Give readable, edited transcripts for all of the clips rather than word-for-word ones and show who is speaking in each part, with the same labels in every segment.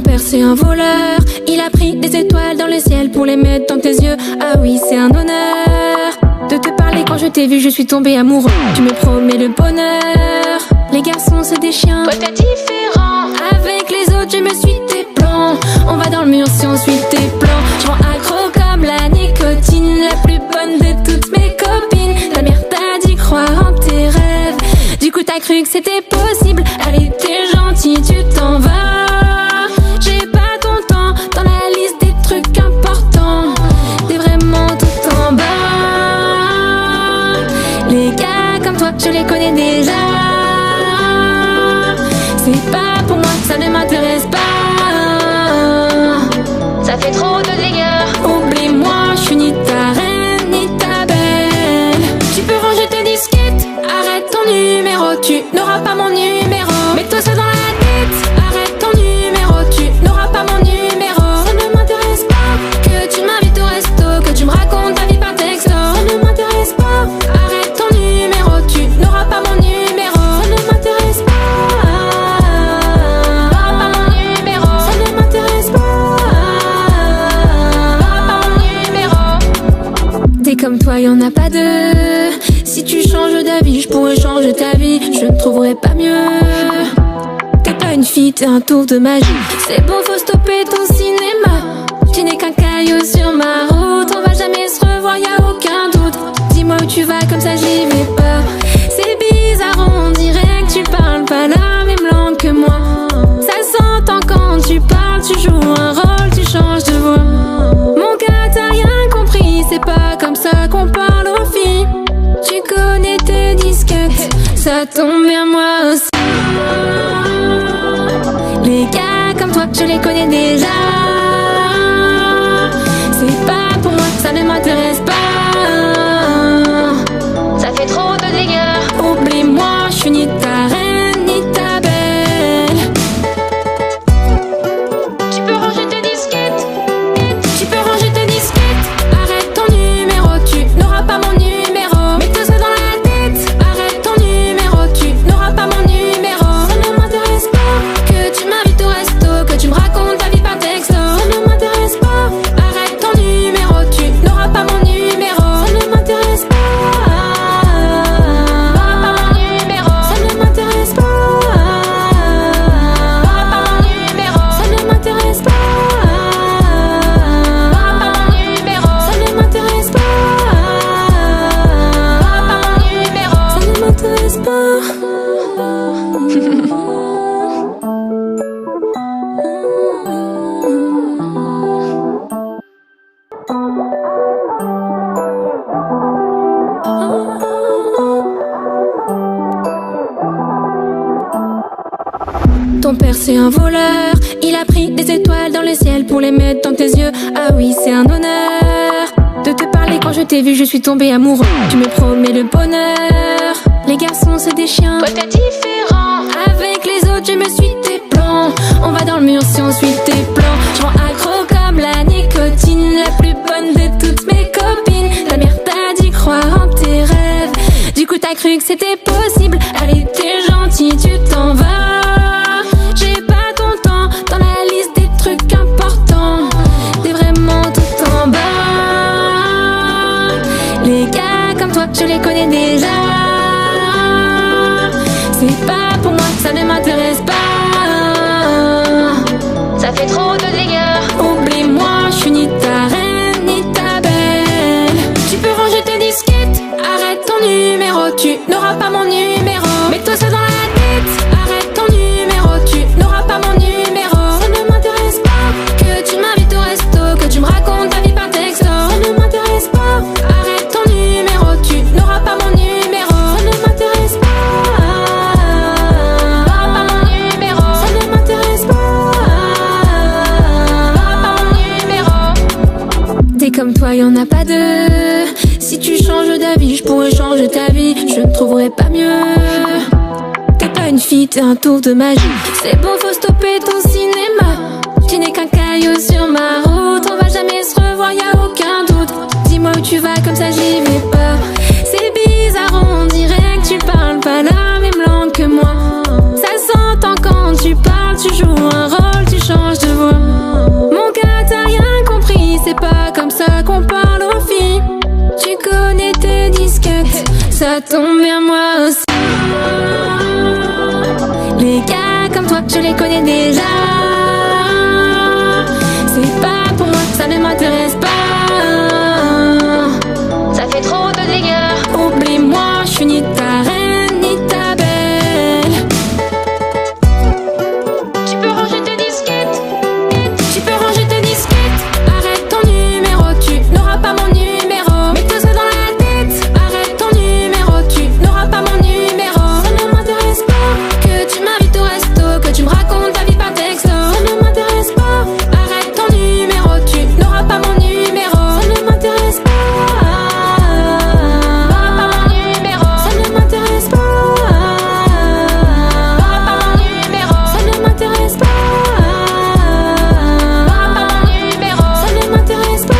Speaker 1: Ton père c'est un voleur, il a pris des étoiles dans le ciel pour les mettre dans tes yeux. Ah oui, c'est un honneur de te parler. Quand je t'ai vu, je suis tombée amoureux. Tu me promets le bonheur. Les garçons c'est des chiens, toi t'es différent. Avec les autres je me suis tes plans. On va dans le mur si on suit tes plans. Je rends accro comme la nicotine, la plus bonne de toutes mes copines. Ta mère t'a dit croire en tes rêves, du coup t'as cru que c'était possible. Allez t'es gentil, tu t'en vas. J'ai pas ton temps dans la liste des trucs importants. T'es vraiment tout en bas. Les gars comme toi, je les connais déjà. C'est pas pour moi, ça ne m'intéresse pas. Ça fait trop de dégâts. Oublie-moi, je suis ni ta reine ni ta belle. Tu peux ranger tes disquettes, arrête ton numéro. Tu n'auras pas mon numéro. Mets-toi ça dans la tête, arrête ton numéro. Tu n'auras pas mon numéro. Ça ne m'intéresse pas que tu m'invites au resto, que tu me racontes ta vie par texto. Ça ne m'intéresse pas, arrête ton numéro. Tu n'auras pas mon numéro. Ça ne m'intéresse pas. Comme toi, y'en a pas deux. Si tu changes d'avis, je pourrais changer ta vie. Je ne trouverai pas mieux. T'es pas une fille, t'es un tour de magie. C'est bon, faut stopper ton cinéma. Tu n'es qu'un caillou sur ma route. On va jamais se revoir, y'a aucun doute. Dis-moi où tu vas, comme ça j'y vais pas. C'est bizarre, on dirait que tu parles pas la même langue que moi. Ça s'entend quand tu parles, tu joues un rôle, tu changes de voix. Mon gars, t'as rien compris, c'est pas comme ça qu'on parle aux filles. Tu connais tes disquettes, ça tombe bien moi aussi. Les gars comme toi, je les connais déjà. C'est pas pour moi, ça ne m'intéresse pas. Ça fait trop de dégâts. Oublie-moi, je suis ni ta reine ni ta belle. Tu peux ranger tes disquettes. Tu peux ranger tes disquettes. Arrête ton numéro, tu n'auras pas mon numéro. Mets-toi ça dans la tête, arrête ton numéro. Tu n'auras pas mon numéro. Ça ne m'intéresse pas que tu m'invites au resto, que tu me racontes ta vie par texto. Ça ne m'intéresse pas, arrête ton numéro. Tu n'auras pas mon numéro. Ça ne m'intéresse pas. Ça ne m'intéresse pas. Ça ne m'intéresse pas. Ça ne m'intéresse pas. Ça ne m'intéresse pas. Ton père c'est un voleur, il a pris des étoiles dans le ciel pour les mettre dans tes yeux. Ah oui, c'est un honneur de te parler. Quand je t'ai vu, je suis tombée amoureux. Tu me promets le bonheur. Les garçons c'est des chiens, toi t'es différent. Avec les autres je me suis tes plans. On va dans le mur si on suit tes plans. Je rends accro comme la nicotine, la plus bonne de toutes mes copines. Ta mère t'a dit croire en tes rêves, du coup t'as cru que c'était possible. Allez t'es gentil, tu t'en vas. J'ai pas ton temps dans la liste des trucs importants. T'es vraiment tout en bas. Les gars comme toi, je les connais déjà. C'est pas pour moi, ça ne m'intéresse pas. Ça fait trop de dégâts. Oublie-moi, je suis ni ta reine ni ta belle. Tu peux ranger tes disquettes, arrête ton numéro. Tu n'auras pas mon numéro. Mets-toi ça dans la tête, arrête ton numéro. Tu n'auras pas mon numéro. Ça ne m'intéresse pas que tu m'invites au resto, que tu me racontes ta vie par texto. Ça ne m'intéresse pas, arrête ton numéro. Tu n'auras pas mon numéro. Ça ne m'intéresse pas. Ça ne m'intéresse pas. Des comme toi, y'en a pas deux. Si tu changes d'avis, je pourrais changer ta vie. Je ne trouverai pas mieux. T'es pas une fille, t'es un tour de magie. C'est bon, faut stopper ton cinéma. Tu n'es qu'un caillou sur ma route. On va jamais se revoir, y'a aucun doute. Dis-moi où tu vas, comme ça j'y vais pas. C'est bizarre, on dirait que tu parles pas la même langue que moi. Ça s'entend quand tu parles, tu joues un rôle, tu changes de voix. Ça tombe bien moi aussi. Les gars comme toi, je les connais déjà. C'est pas pour moi, ça ne m'intéresse pas. Ça fait trop de dégâts. Oublie-moi, je suis ni ta reine ni ta belle. Tu peux ranger tes disquettes. Tu peux ranger tes disquettes. Arrête ton numéro, tu n'auras pas mon numéro. Mets-toi ça dans la tête. Arrête ton numéro, tu n'auras pas mon numéro. Ça ne m'intéresse pas que tu m'invites au resto, que tu me racontes ta vie par texto. Ça ne m'intéresse pas. Arrête ton numéro, tu n'auras pas mon numéro. Ça ne m'intéresse pas. Ça ne m'intéresse pas. Ça ne m'intéresse pas. Ça ne m'intéresse pas.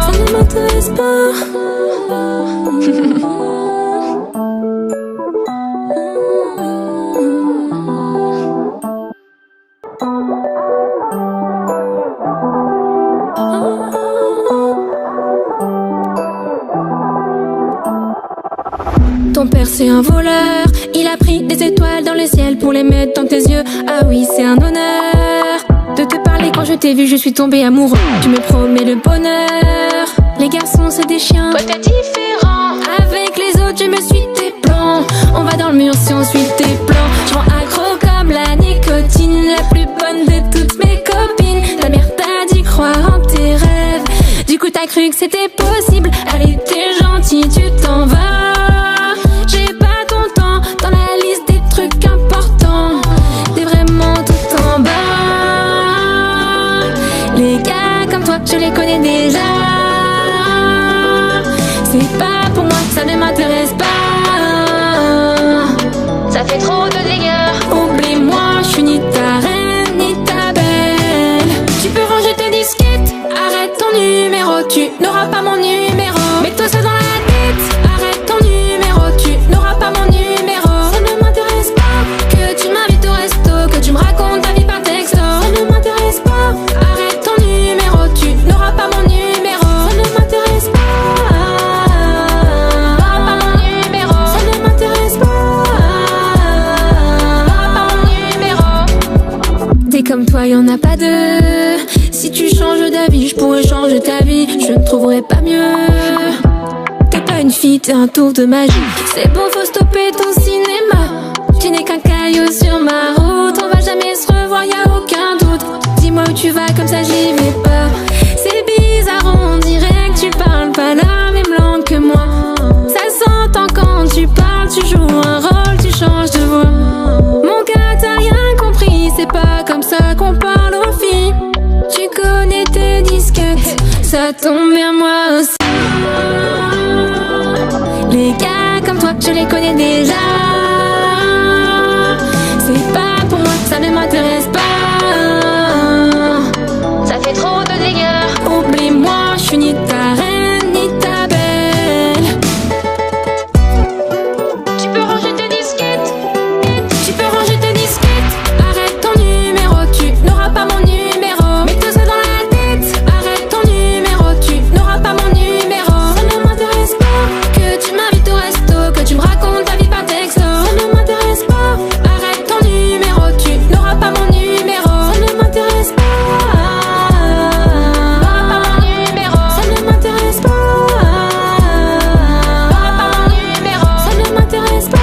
Speaker 1: Ça ne m'intéresse Ton père c'est un voleur, il a pris des étoiles dans le ciel pour les mettre dans tes yeux. Ah oui, c'est un honneur de te parler. Quand je t'ai vu, je suis tombée amoureux. Tu me promets le bonheur. Les garçons c'est des chiens, toi t'es différent. Avec les autres je me suis tes plans. On va dans le mur si on suit tes plans. Je rends accro comme la nicotine, la plus bonne de toutes mes copines. Ta mère t'a dit croire en tes rêves, du coup t'as cru que c'était possible. Allez t'es gentil, tu t'en vas. J'ai pas ton temps dans la liste des trucs importants. T'es vraiment tout en bas. Les gars comme toi, je les connais déjà. C'est pas pour moi, ça ne m'intéresse pas. Ça fait trop de dégâts. Oublie-moi, je suis ni ta reine ni ta belle. Tu peux ranger tes disquettes. Arrête ton numéro, tu n'auras pas mon numéro. Mets-toi ça dans la tête. Arrête ton numéro, tu n'auras pas mon numéro. Ça ne m'intéresse pas que tu m'invites au resto, que tu me racontes ta vie par texto. Ça ne m'intéresse pas. Arrête ton numéro, tu n'auras pas mon numéro. Ça ne m'intéresse pas. Ça ne m'intéresse pas. Des comme toi, y'en a pas deux. Si tu changes d'avis, je pourrais changer ta vie. Je ne trouverai pas mieux. T'es pas une fille, t'es un tour de magie. C'est bon, faut stopper ton cinéma. Tu n'es qu'un caillou sur ma route. On va jamais se revoir, y a aucun doute. Dis-moi où tu vas, comme ça j'y vais pas. C'est bizarre, on dirait que tu parles pas la même langue que moi. Ça s'entend quand tu parles, tu joues un rôle, tu changes de voix. Mon gars, t'as rien compris, c'est pas comme ça qu'on parle aux filles. Tu connais tes disquettes, ça tombe bien moi aussi. Les gars comme toi, je les connais déjà. C'est pas pour moi, ça ne m'intéresse pas. Ça fait trop de dégâts. Oublie-moi, je suis ni ta reine ni ta belle. Tu peux ranger tes disquettes. Tu peux ranger tes disquettes. Arrête ton numéro, tu n'auras pas mon numéro. Mets-toi ça dans la tête. Arrête ton numéro, tu n'auras pas mon numéro. Ça ne m'intéresse pas que tu m'invites au resto, que tu me racontes ta vie par texto. Ça ne m'intéresse pas. Arrête ton numéro, tu n'auras pas mon numéro. Ça ne m'intéresse pas. Ça ne m'intéresse pas. Ça ne m'intéresse pas.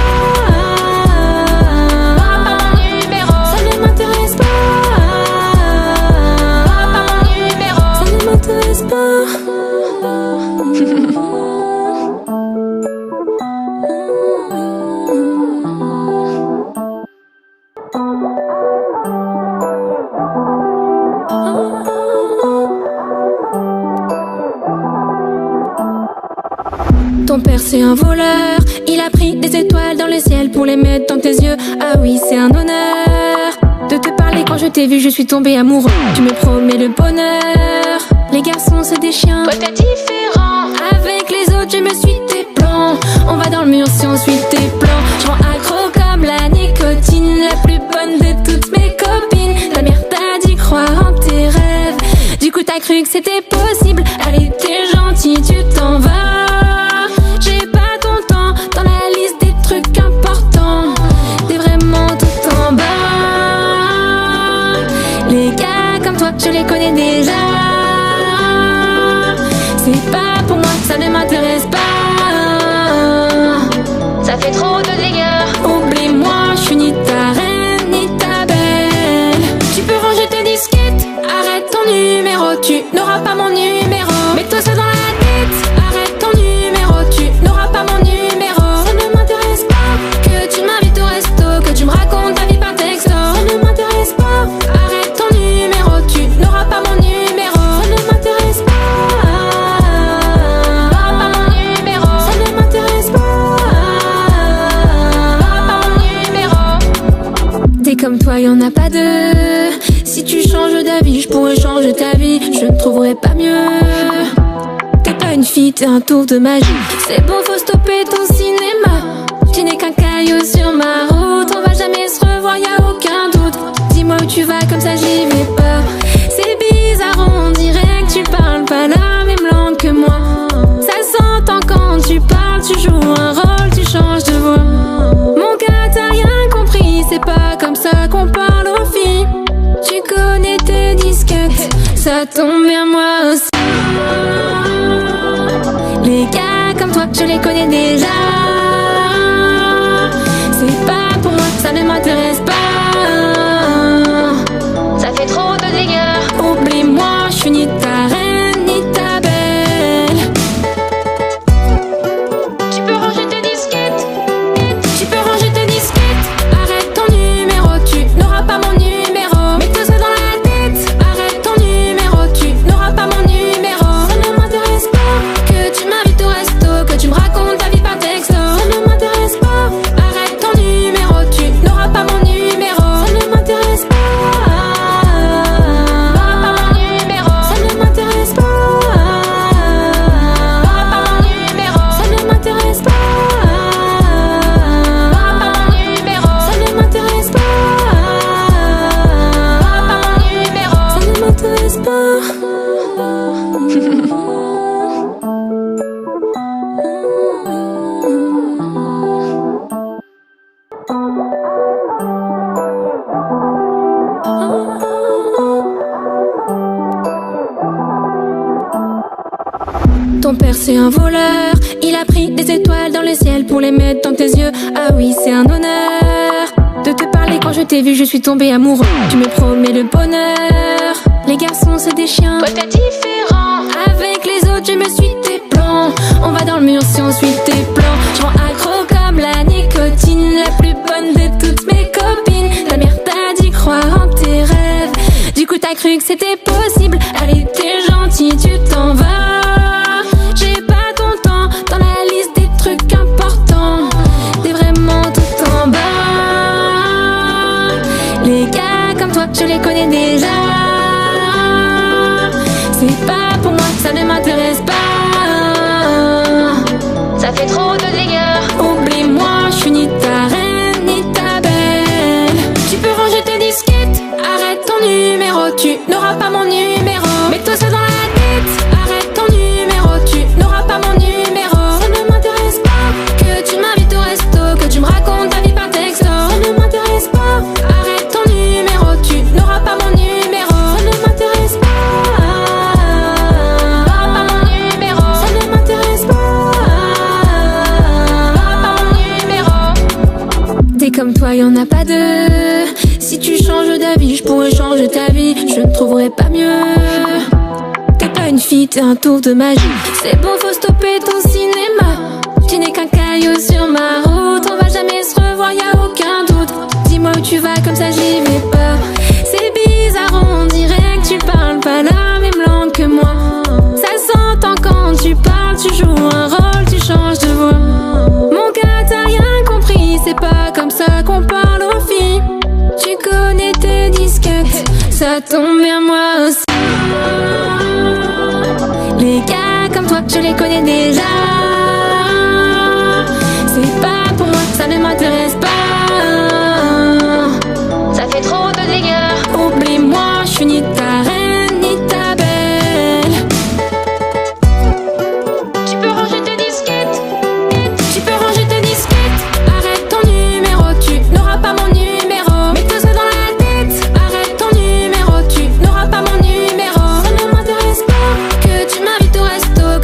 Speaker 1: Ça ne m'intéresse pas. Ça ne m'intéresse pas. Ton père c'est un voleur, il a pris des étoiles dans le ciel pour les mettre dans tes yeux. Ah oui, c'est un honneur de te parler. Quand je t'ai vu, je suis tombée amoureux. Tu me promets le bonheur. Les garçons c'est des chiens, toi t'es différent. Avec les autres je me suis tes plans. On va dans le mur si on suit tes plans. Je rends accro comme la nicotine, la plus bonne de toutes mes copines. Ta mère t'a dit croire en tes rêves, du coup t'as cru que c'était possible. Allez t'es gentil, tu t'en vas. C'est pas pour moi, ça ne m'intéresse pas. Ça fait trop de dégâts. Oublie-moi, je suis ni ta reine ni ta belle. Tu peux ranger tes disquettes, arrête ton numéro, tu n'auras pas mon numéro. Mets-toi ça dans la tête, arrête ton numéro, tu n'auras pas mon numéro. Ça ne m'intéresse pas que tu m'invites au resto, que tu me racontes ta vie par texto. Ça ne m'intéresse pas, arrête ton numéro, tu n'auras pas mon numéro. Ça ne m'intéresse pas. Comme toi, y'en a pas deux. Si tu changes d'avis, je pourrais changer ta vie. Je ne trouverai pas mieux. T'es pas une fille, t'es un tour de magie. C'est bon, faut stopper ton cinéma. Tu n'es qu'un caillou sur ma route. On va jamais se revoir, y'a aucun doute. Dis-moi où tu vas, comme ça j'y vais pas. C'est bizarre, on dirait que tu parles pas la même langue que moi. Ça s'entend quand tu parles, tu joues un rôle, tu changes de voix. Mon gars, t'as rien compris, c'est pas comme ça qu'on parle aux filles. Tu connais tes disquettes, ça tombe bien moi aussi. Les gars comme toi, je les connais déjà. C'est pas pour moi, ça ne m'intéresse pas. Ça fait trop de dégâts. Oublie-moi, je suis ni ta reine ni ta belle. Tu peux ranger tes disquettes, tu peux ranger tes disquettes. Arrête ton numéro, tu n'auras pas mon numéro. Mets-toi ça dans la tête, arrête ton numéro, tu n'auras pas mon numéro. Ça ne m'intéresse pas que tu m'invites au resto, que tu me racontes ta vie par texto. Ça ne m'intéresse pas, arrête ton numéro, tu n'auras pas mon numéro. Ça ne m'intéresse pas. Ça ne m'intéresse pas. Ça ne m'intéresse pas. Ça ne m'intéresse pas. Ça ne m'intéresse Ton père c'est un voleur, il a pris des étoiles dans le ciel pour les mettre dans tes yeux. Ah oui, c'est un honneur de te parler. Quand je t'ai vu, je suis tombée amoureux. Tu me promets le bonheur. Les garçons c'est des chiens, toi t'es différent. Avec les autres je me suis tes plans. On va dans le mur si on suit tes plans. Je rends accro comme la nicotine, la plus bonne de toutes mes copines. Ta mère t'a dit croire en tes rêves, du coup t'as cru que c'était possible. Allez t'es gentil, tu t'en vas. J'ai pas ton temps dans la liste des trucs importants. T'es vraiment tout en bas. Les gars comme toi, je les connais déjà. C'est pas pour moi, ça ne m'intéresse pas. Ça fait trop de dégâts. Oublie-moi, je suis ni ta reine ni ta belle. Tu peux ranger tes disquettes, arrête ton numéro, tu n'auras pas mon numéro. Mets-toi ça dans la tête, arrête ton numéro, tu n'auras pas mon numéro. Ça ne m'intéresse pas que tu m'invites au resto, que tu me racontes ta vie par texto. Ça ne m'intéresse pas, arrête ton numéro, tu n'auras pas mon numéro. Ça ne m'intéresse pas. Ça ne m'intéresse pas. Des comme toi, y'en a pas deux. Si tu changes d'avis, je pourrais changer ta vie. Je ne trouverai pas mieux. T'es pas une fille, t'es un tour de magie. C'est bon, faut stopper ton cinéma. Tu n'es qu'un caillou sur ma route. On va jamais se revoir, y'a aucun doute. Dis-moi où tu vas, comme ça j'y vais pas. C'est bizarre, on dirait que tu parles pas la même langue que moi. Ça s'entend quand tu parles, tu joues un rôle, tu changes de voix. Mon gars, t'as rien compris, c'est pas comme ça qu'on parle aux filles. Tu connais tes disquettes, ça tombe bien moi aussi. Les gars comme toi, je les connais déjà. C'est pas pour moi, ça ne m'intéresse pas. Ça fait trop de dégâts. Oublie-moi, je suis ni ta reine ni ta belle. Tu peux ranger tes disquettes, tu peux ranger tes disquettes. Arrête ton numéro, tu n'auras pas mon numéro. Mets-toi ça dans la tête, arrête ton numéro, tu n'auras pas mon numéro. Ça ne m'intéresse pas que tu m'invites au resto,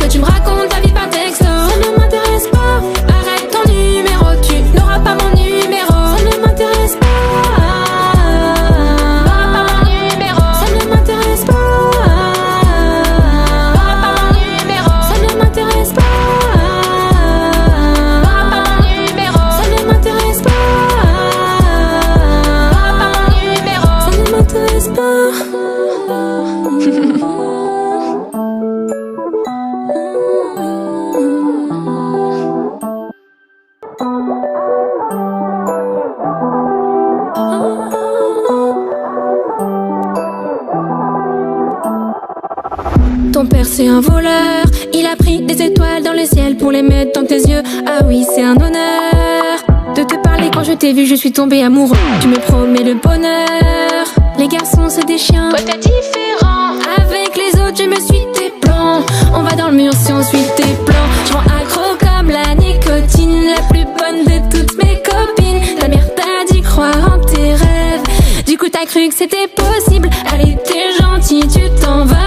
Speaker 1: Ton père c'est un voleur, il a pris des étoiles dans le ciel pour les mettre dans tes yeux. Ah oui, c'est un honneur de te parler. Quand je t'ai vu, je suis tombée amoureux. Tu me promets le bonheur. Les garçons c'est des chiens, toi t'es différent. Avec les autres je me suis tes plans. On va dans le mur si on suit tes plans. Je rends accro comme la nicotine, la plus bonne de toutes mes copines. Ta mère t'a dit croire en tes rêves, du coup t'as cru que c'était possible. Allez t'es gentil, tu t'en vas.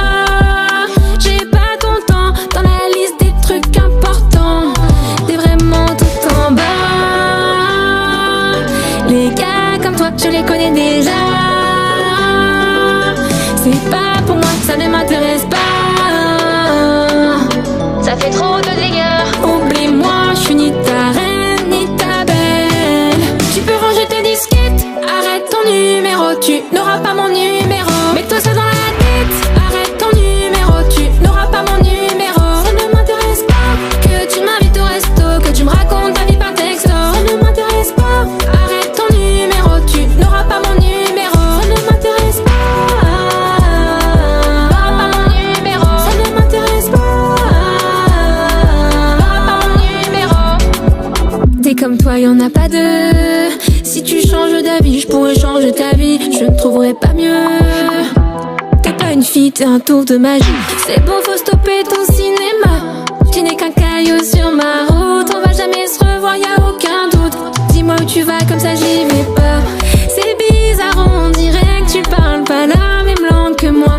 Speaker 1: J'ai pas ton temps dans la liste des trucs importants. T'es vraiment tout en bas. Les gars comme toi, je les connais déjà. C'est pas pour moi, ça ne m'intéresse pas. Ça fait trop de dégâts. Oublie-moi, je suis ni ta reine ni ta belle. Tu peux ranger tes disquettes, arrête ton numéro. Tu n'auras pas mon numéro. Mets-toi ça dans la tête, arrête ton numéro. Tu n'auras pas mon numéro. Ça ne m'intéresse pas que tu m'invites au resto, que tu me racontes ta vie par texto. Ça ne m'intéresse pas, arrête ton numéro. Tu n'auras pas mon numéro. Ça ne m'intéresse pas. Comme toi, y'en a pas deux. Si tu changes d'avis, je pourrais changer ta vie. Je ne trouverai pas mieux. T'es pas une fille, t'es un tour de magie. C'est bon, faut stopper ton cinéma. Tu n'es qu'un caillou sur ma route. On va jamais se revoir, y'a aucun doute. Dis-moi où tu vas, comme ça j'y vais pas. C'est bizarre, on dirait que tu parles pas la même langue que moi.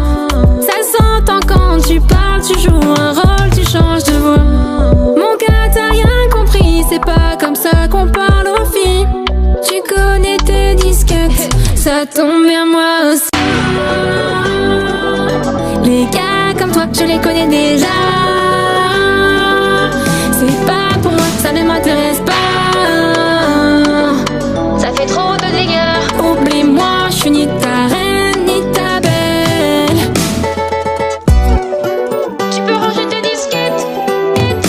Speaker 1: Ça s'entend quand tu parles, tu joues un rôle, tu changes de voix. Mon gars, t'as rien compris, c'est pas comme ça qu'on parle aux filles. Tu connais tes disquettes, ça tombe bien moi aussi. Les gars comme toi, je les connais déjà. C'est pas pour moi, ça ne m'intéresse pas. Ça fait trop de dégâts. Oublie-moi, je suis ni ta reine ni ta belle. Tu peux ranger tes disquettes,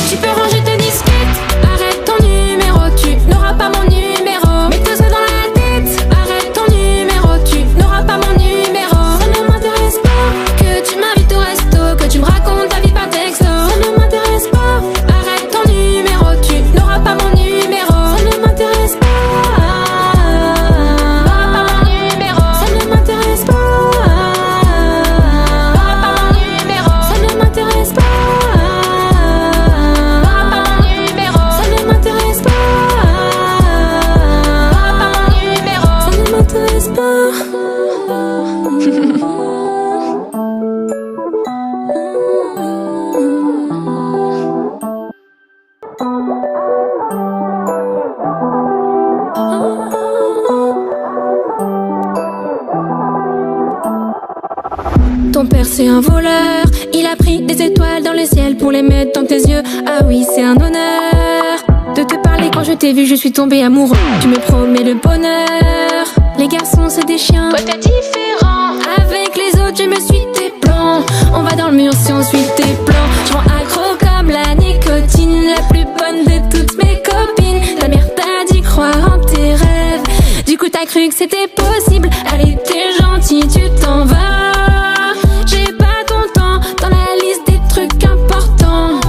Speaker 1: tu peux ranger tes disquettes. Arrête ton numéro, tu n'auras pas mon numéro. Mets-toi ça dans la tête, arrête ton numéro. Tu n'auras pas mon numéro. Ça ne m'intéresse pas que tu m'invites au resto, que tu me racontes ta vie par texto. Ça ne m'intéresse pas, arrête ton numéro. Tu n'auras pas mon numéro. Ça ne m'intéresse pas. Ton père c'est un voleur, il a pris des étoiles dans le ciel pour les mettre dans tes yeux. Ah oui, c'est un honneur de te parler. Quand je t'ai vu, je suis tombée amoureux. Tu me promets le bonheur. Les garçons c'est des chiens, toi t'es différent. Avec les autres je me suis tes plans. On va dans le mur si on suit tes plans. Je rends accro comme la nicotine, la plus bonne de toutes mes copines. Ta mère t'a dit croire en tes rêves, du coup t'as cru que c'était possible. Allez t'es gentil, tu t'en vas. J'ai pas ton temps dans la liste des trucs importants.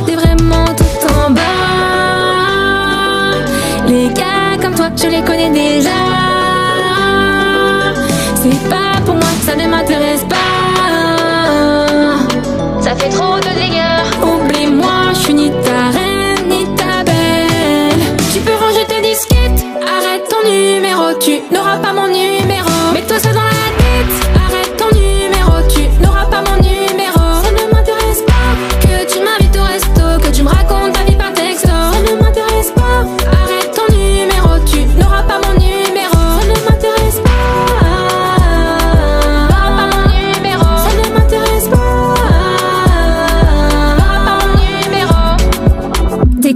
Speaker 1: T'es vraiment tout en bas. Les gars comme toi, je les connais déjà. C'est pas pour moi, ça ne m'intéresse pas. Ça fait trop de dégâts. Oublie-moi, je suis ni ta reine ni ta belle. Tu peux ranger tes disquettes, arrête ton numéro. Tu n'auras pas mon numéro. Mets-toi ça dans la tête, arrête ton numéro. Tu n'auras pas mon numéro. Ça ne m'intéresse pas que tu m'invites au resto, que tu me racontes ta vie par texto. Ça ne m'intéresse pas, arrête ton numéro. Tu n'auras pas mon numéro. Ça ne m'intéresse pas.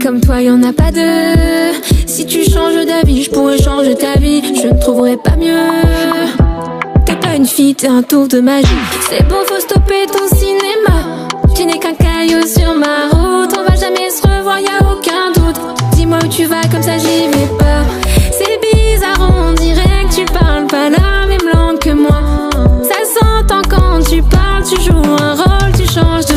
Speaker 1: Comme toi, y'en a pas deux. Si tu changes d'avis, je pourrais changer ta vie. Je ne trouverai pas mieux. T'es pas une fille, t'es un tour de magie. C'est bon, faut stopper ton cinéma. Tu n'es qu'un caillou sur ma route. On va jamais se revoir, y'a aucun doute. Dis-moi où tu vas, comme ça j'y vais pas. C'est bizarre, on dirait que tu parles pas la même langue que moi. Ça s'entend quand tu parles, tu joues un rôle, tu changes de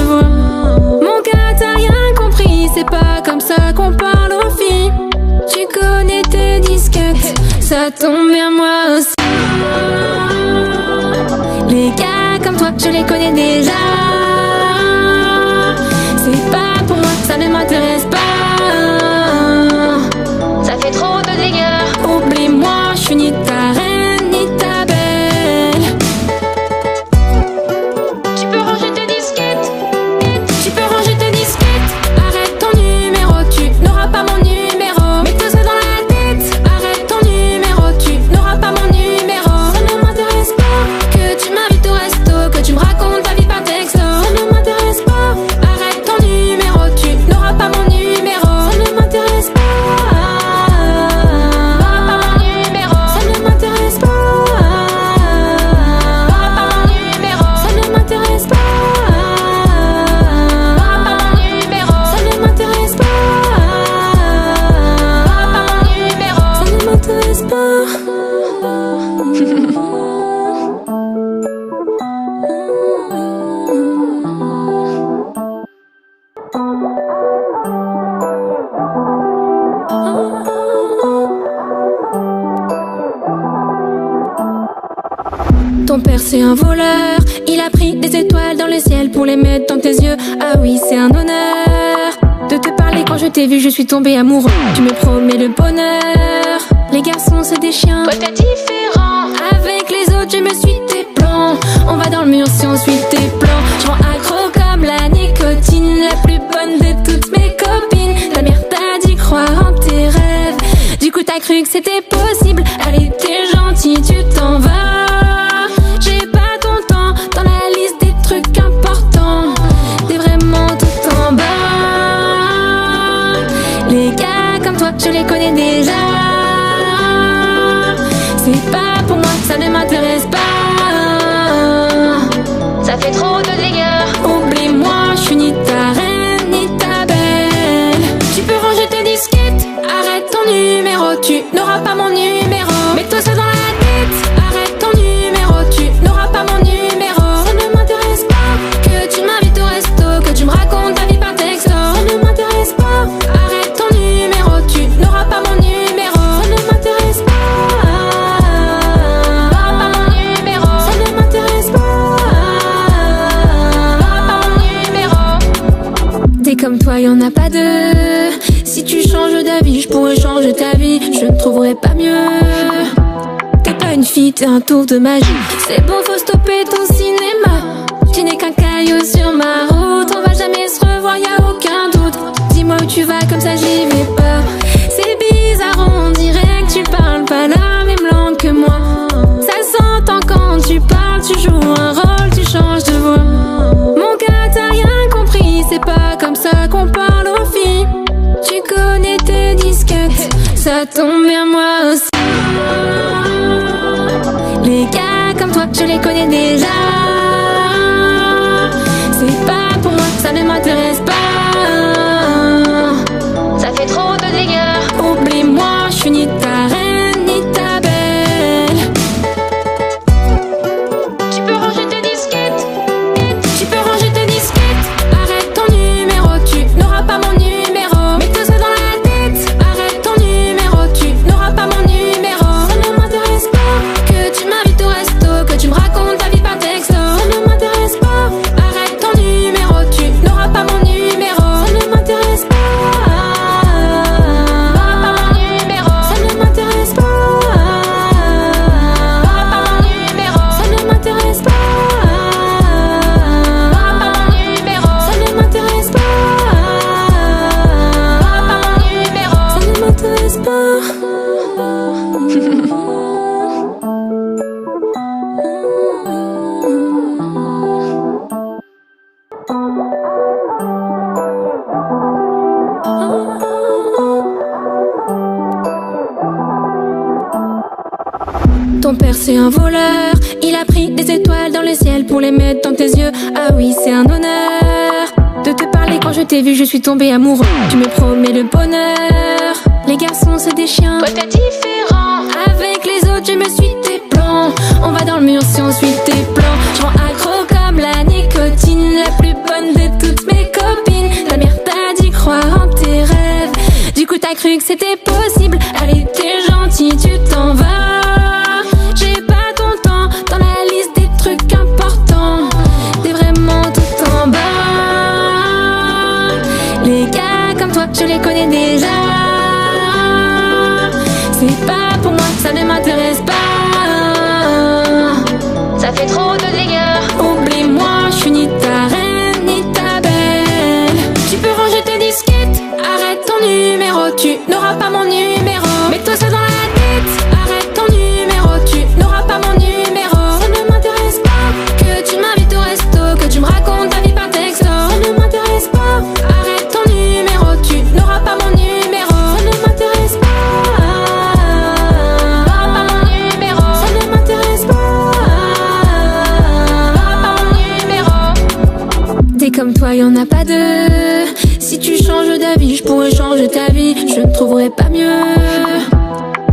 Speaker 1: ça tombe bien moi aussi. Les gars comme toi, je les connais déjà. C'est pas pour moi, ça ne m'intéresse pas. Ça fait trop de dégâts. Oublie-moi, je suis ni ta reine ni ta belle. Tu peux ranger tes disquettes. Tu peux ranger tes disquettes. Arrête ton numéro, tu n'auras pas mon numéro. Mets-toi ça dans la tête. Arrête ton numéro, tu n'auras pas mon numéro. Ça ne m'intéresse pas que tu m'invites au resto, que tu me racontes ta vie par texto. Ça ne m'intéresse pas. Arrête ton numéro, tu n'auras pas mon numéro. Ça ne m'intéresse pas. Ton père c'est un voleur, il a pris des étoiles dans le ciel pour les mettre dans tes yeux. Ah oui, c'est un honneur de te parler. Quand je t'ai vu, je suis tombée amoureux. Tu me promets le bonheur. Les garçons c'est des chiens, toi t'es différent. Avec les autres je me suis tes plans. On va dans le mur si on suit tes plans. Je rends accro comme la nicotine, la plus bonne de toutes mes copines. Ta mère t'a dit croire en tes rêves, du coup t'as cru que c'était possible. Allez t'es gentil, tu t'en vas. Je les connais déjà. C'est pas pour moi, ça ne m'intéresse pas. Ça fait trop de dégâts. Oublie-moi, je suis ni ta reine ni ta belle. Tu peux ranger tes disquettes. Arrête ton numéro, tu n'auras pas mon numéro. Mets-toi ça dans la tête. Arrête ton numéro, tu n'auras pas mon numéro. Ça ne m'intéresse pas que tu m'invites au resto, que tu me racontes ta vie par texto. Ça ne m'intéresse pas. Arrête ton numéro, tu n'auras pas mon numéro. Ça ne m'intéresse pas. N'auras pas mon numéro. Ça ne m'intéresse pas. N'auras pas mon numéro. Des comme toi, y'en a pas deux. Si tu changes d'avis, je pourrais changer ta vie. Je ne trouverai pas mieux. T'es pas une fille, t'es un tour de magie. C'est bon, faut stopper ton cinéma. Tu n'es qu'un caillou sur ma route. On va jamais se revoir, y'a aucun doute. Dis-moi où tu vas, comme ça j'y vais pas. C'est bizarre, on dirait que tu parles pas la même langue que moi. Ça s'entend quand tu parles, tu joues un rôle, tu changes de voix. Mon gars, t'as rien compris, c'est pas comme ça qu'on parle aux filles. Tu connais tes disquettes, ça tombe bien moi aussi. Les gars comme toi, je les connais déjà. C'est pas pour moi, ça ne m'intéresse pas. Ça fait trop de dégâts. Oublie-moi, je suis ni ta reine ni ta belle. Tu peux ranger tes disquettes. Tu peux ranger tes disquettes. Arrête ton numéro, tu n'auras pas mon numéro. Mets-toi ça dans la tête. Arrête ton numéro, tu n'auras pas mon numéro. Ça ne m'intéresse pas que tu m'invites au resto, que tu me racontes ta vie par texto. Ça ne m'intéresse pas. Arrête ton numéro, tu n'auras pas mon numéro. Ça ne m'intéresse pas. Ton père c'est un voleur, il a pris des étoiles dans le ciel pour les mettre dans tes yeux. Ah oui, c'est un honneur de te parler. Quand je t'ai vu, je suis tombée amoureux. Tu me promets le bonheur. Les garçons c'est des chiens, toi t'es différent. Avec les autres, je me suis tes plans. On va dans le mur si on suit tes plans. Je rends accro comme la nicotine, la plus bonne de toutes mes copines. Ta mère t'a dit croire en tes rêves, du coup t'as cru que c'était possible. Allez t'es gentil, tu t'en vas. Les gars comme toi, je les connais déjà. C'est pas pour moi, ça ne m'intéresse pas. Ça fait trop de dégâts. Oublie-moi, je suis ni ta reine ni ta belle. Tu peux ranger tes disquettes, arrête ton numéro, tu n'auras pas mon numéro. Mets-toi ça dans la tête, arrête ton numéro, tu n'auras pas mon numéro. Ça ne m'intéresse pas que tu m'invites au resto, que tu me racontes ta vie par texto. Ça ne m'intéresse pas, arrête ton numéro, tu n'auras pas mon numéro. Ça ne m'intéresse pas, n'auras pas mon numéro. Ça ne m'intéresse pas, n'auras pas mon numéro. Des comme toi, y'en a pas deux. Si tu changes d'avis, je pourrais changer ta vie. Je ne trouverai pas mieux.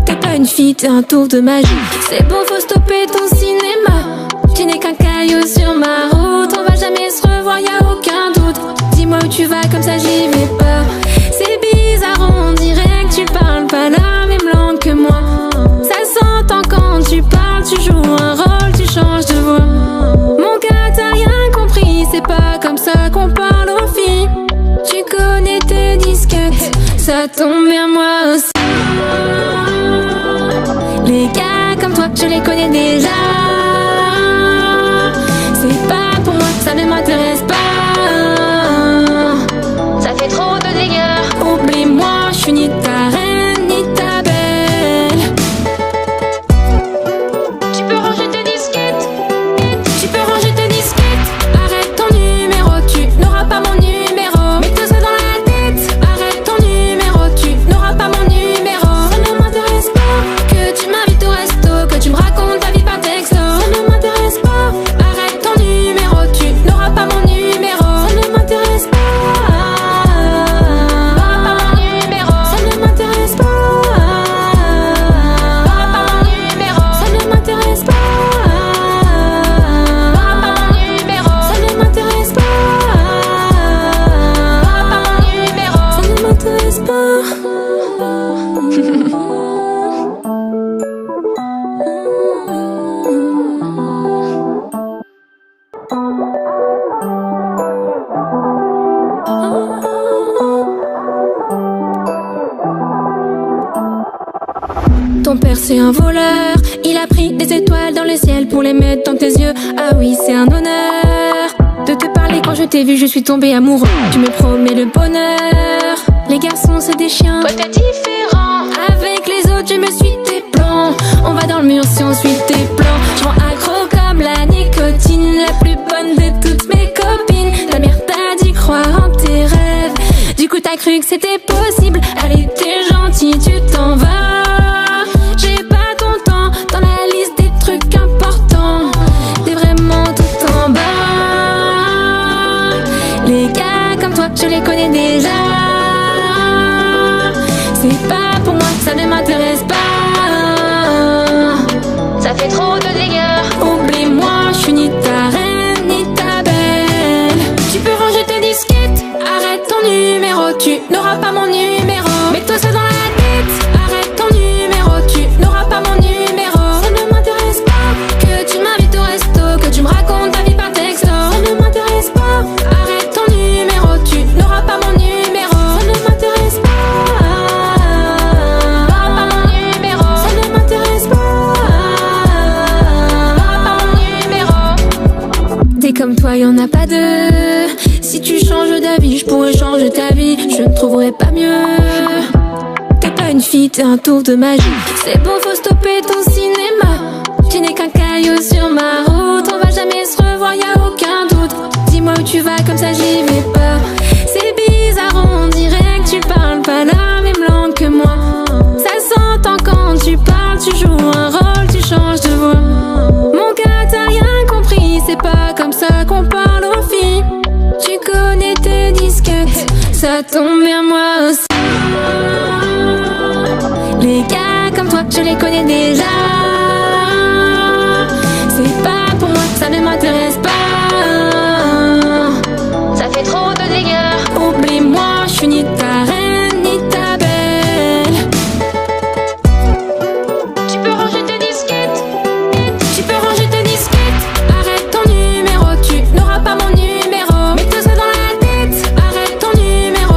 Speaker 1: T'es pas une fille, t'es un tour de magie. C'est bon, faut stopper ton cinéma. Tu n'es qu'un caillou sur ma route. On va jamais se revoir, y'a aucun doute. Dis-moi où tu vas, comme ça j'y vais pas. C'est bizarre, on dirait que tu parles pas la même langue que moi. Ça s'entend quand tu parles, tu joues un rôle, tu changes de voix. Mon gars, t'as rien compris, c'est pas comme ça qu'on parle aux filles. Tu connais tes disquettes, ça tombe bien moi aussi. Les gars comme toi, je les connais déjà. C'est pas pour moi, ça ne m'intéresse pas. Ça fait trop de dégâts. Oublie-moi, je suis ni ta reine ni ta belle. Tu peux ranger tes disquettes, tu peux ranger tes disquettes. Arrête ton numéro, tu n'auras pas mon numéro. Mets-toi ça dans la tête, arrête ton numéro, tu n'auras pas mon numéro. Ça ne m'intéresse pas que tu m'invites au resto, que tu me racontes ta vie par texto. Ça ne m'intéresse pas, arrête ton numéro, tu n'auras pas mon numéro. Ça ne m'intéresse pas, n'auras pas mon numéro. Ça ne m'intéresse pas, n'auras pas mon numéro. Ça ne m'intéresse pas, n'auras pas mon numéro. Ça ne m'intéresse pas, n'auras pas mon numéro. Ça ne m'intéresse pas. Ton père c'est un voleur, il a pris des étoiles dans le ciel pour les mettre dans tes yeux. Ah oui, c'est un honneur de te parler. Quand je t'ai vu, je suis tombée amoureux. Tu me promets le bonheur. Les garçons c'est des chiens, toi t'es différent. Avec les autres je me suis tes plans. On va dans le mur si on suit tes plans. Je rends accro comme la nicotine, la plus bonne de toutes mes copines. Ta mère t'a dit croire en tes rêves, du coup t'as cru que c'était possible. Allez t'es gentil, tu t'en vas. J'ai pas ton temps dans la liste des trucs importants. T'es vraiment tout en bas. Les gars comme toi, je les connais déjà. C'est pas pour moi, ça ne m'intéresse pas. Ça fait trop de dégâts. Oublie-moi, je suis ni ta reine ni ta belle. Tu peux ranger tes disquettes, arrête ton numéro, tu n'auras pas mon numéro. Mets-toi ça dans la tête, arrête ton numéro, tu n'auras pas mon numéro. Ça ne m'intéresse pas que tu m'invites au resto, que tu me racontes ta vie par texto. Ça ne m'intéresse pas, arrête ton numéro, tu n'auras pas mon numéro. Ça ne m'intéresse pas, n'auras pas mon numéro. Ça ne m'intéresse pas, n'auras pas mon numéro. Des comme toi, y'en a pas deux. Si tu changes d'avis, je pourrais changer ta vie. Je ne trouverai pas mieux. T'es pas une fille, t'es un tour de magie. C'est bon, faut stopper ton cinéma. Tu n'es qu'un caillou sur ma route. On va jamais se revoir, y'a aucun doute. Dis-moi où tu vas, comme ça j'y vais pas. C'est bizarre, on dirait que tu parles pas la même langue que moi. Ça s'entend quand tu parles, tu joues un rôle, tu changes de voix. Mon gars, t'as rien compris, c'est pas comme ça qu'on parle aux filles. Tu connais tes disquettes, ça tombe bien moi aussi. Les gars comme toi, je les connais déjà. C'est pas pour moi, ça ne m'intéresse pas. Ça fait trop de dégâts. Oublie-moi, je suis ni ta reine ni ta belle. Tu peux ranger tes disquettes, tu peux ranger tes disquettes. Arrête ton numéro, tu n'auras pas mon numéro. Mets-toi ça dans la tête, arrête ton numéro,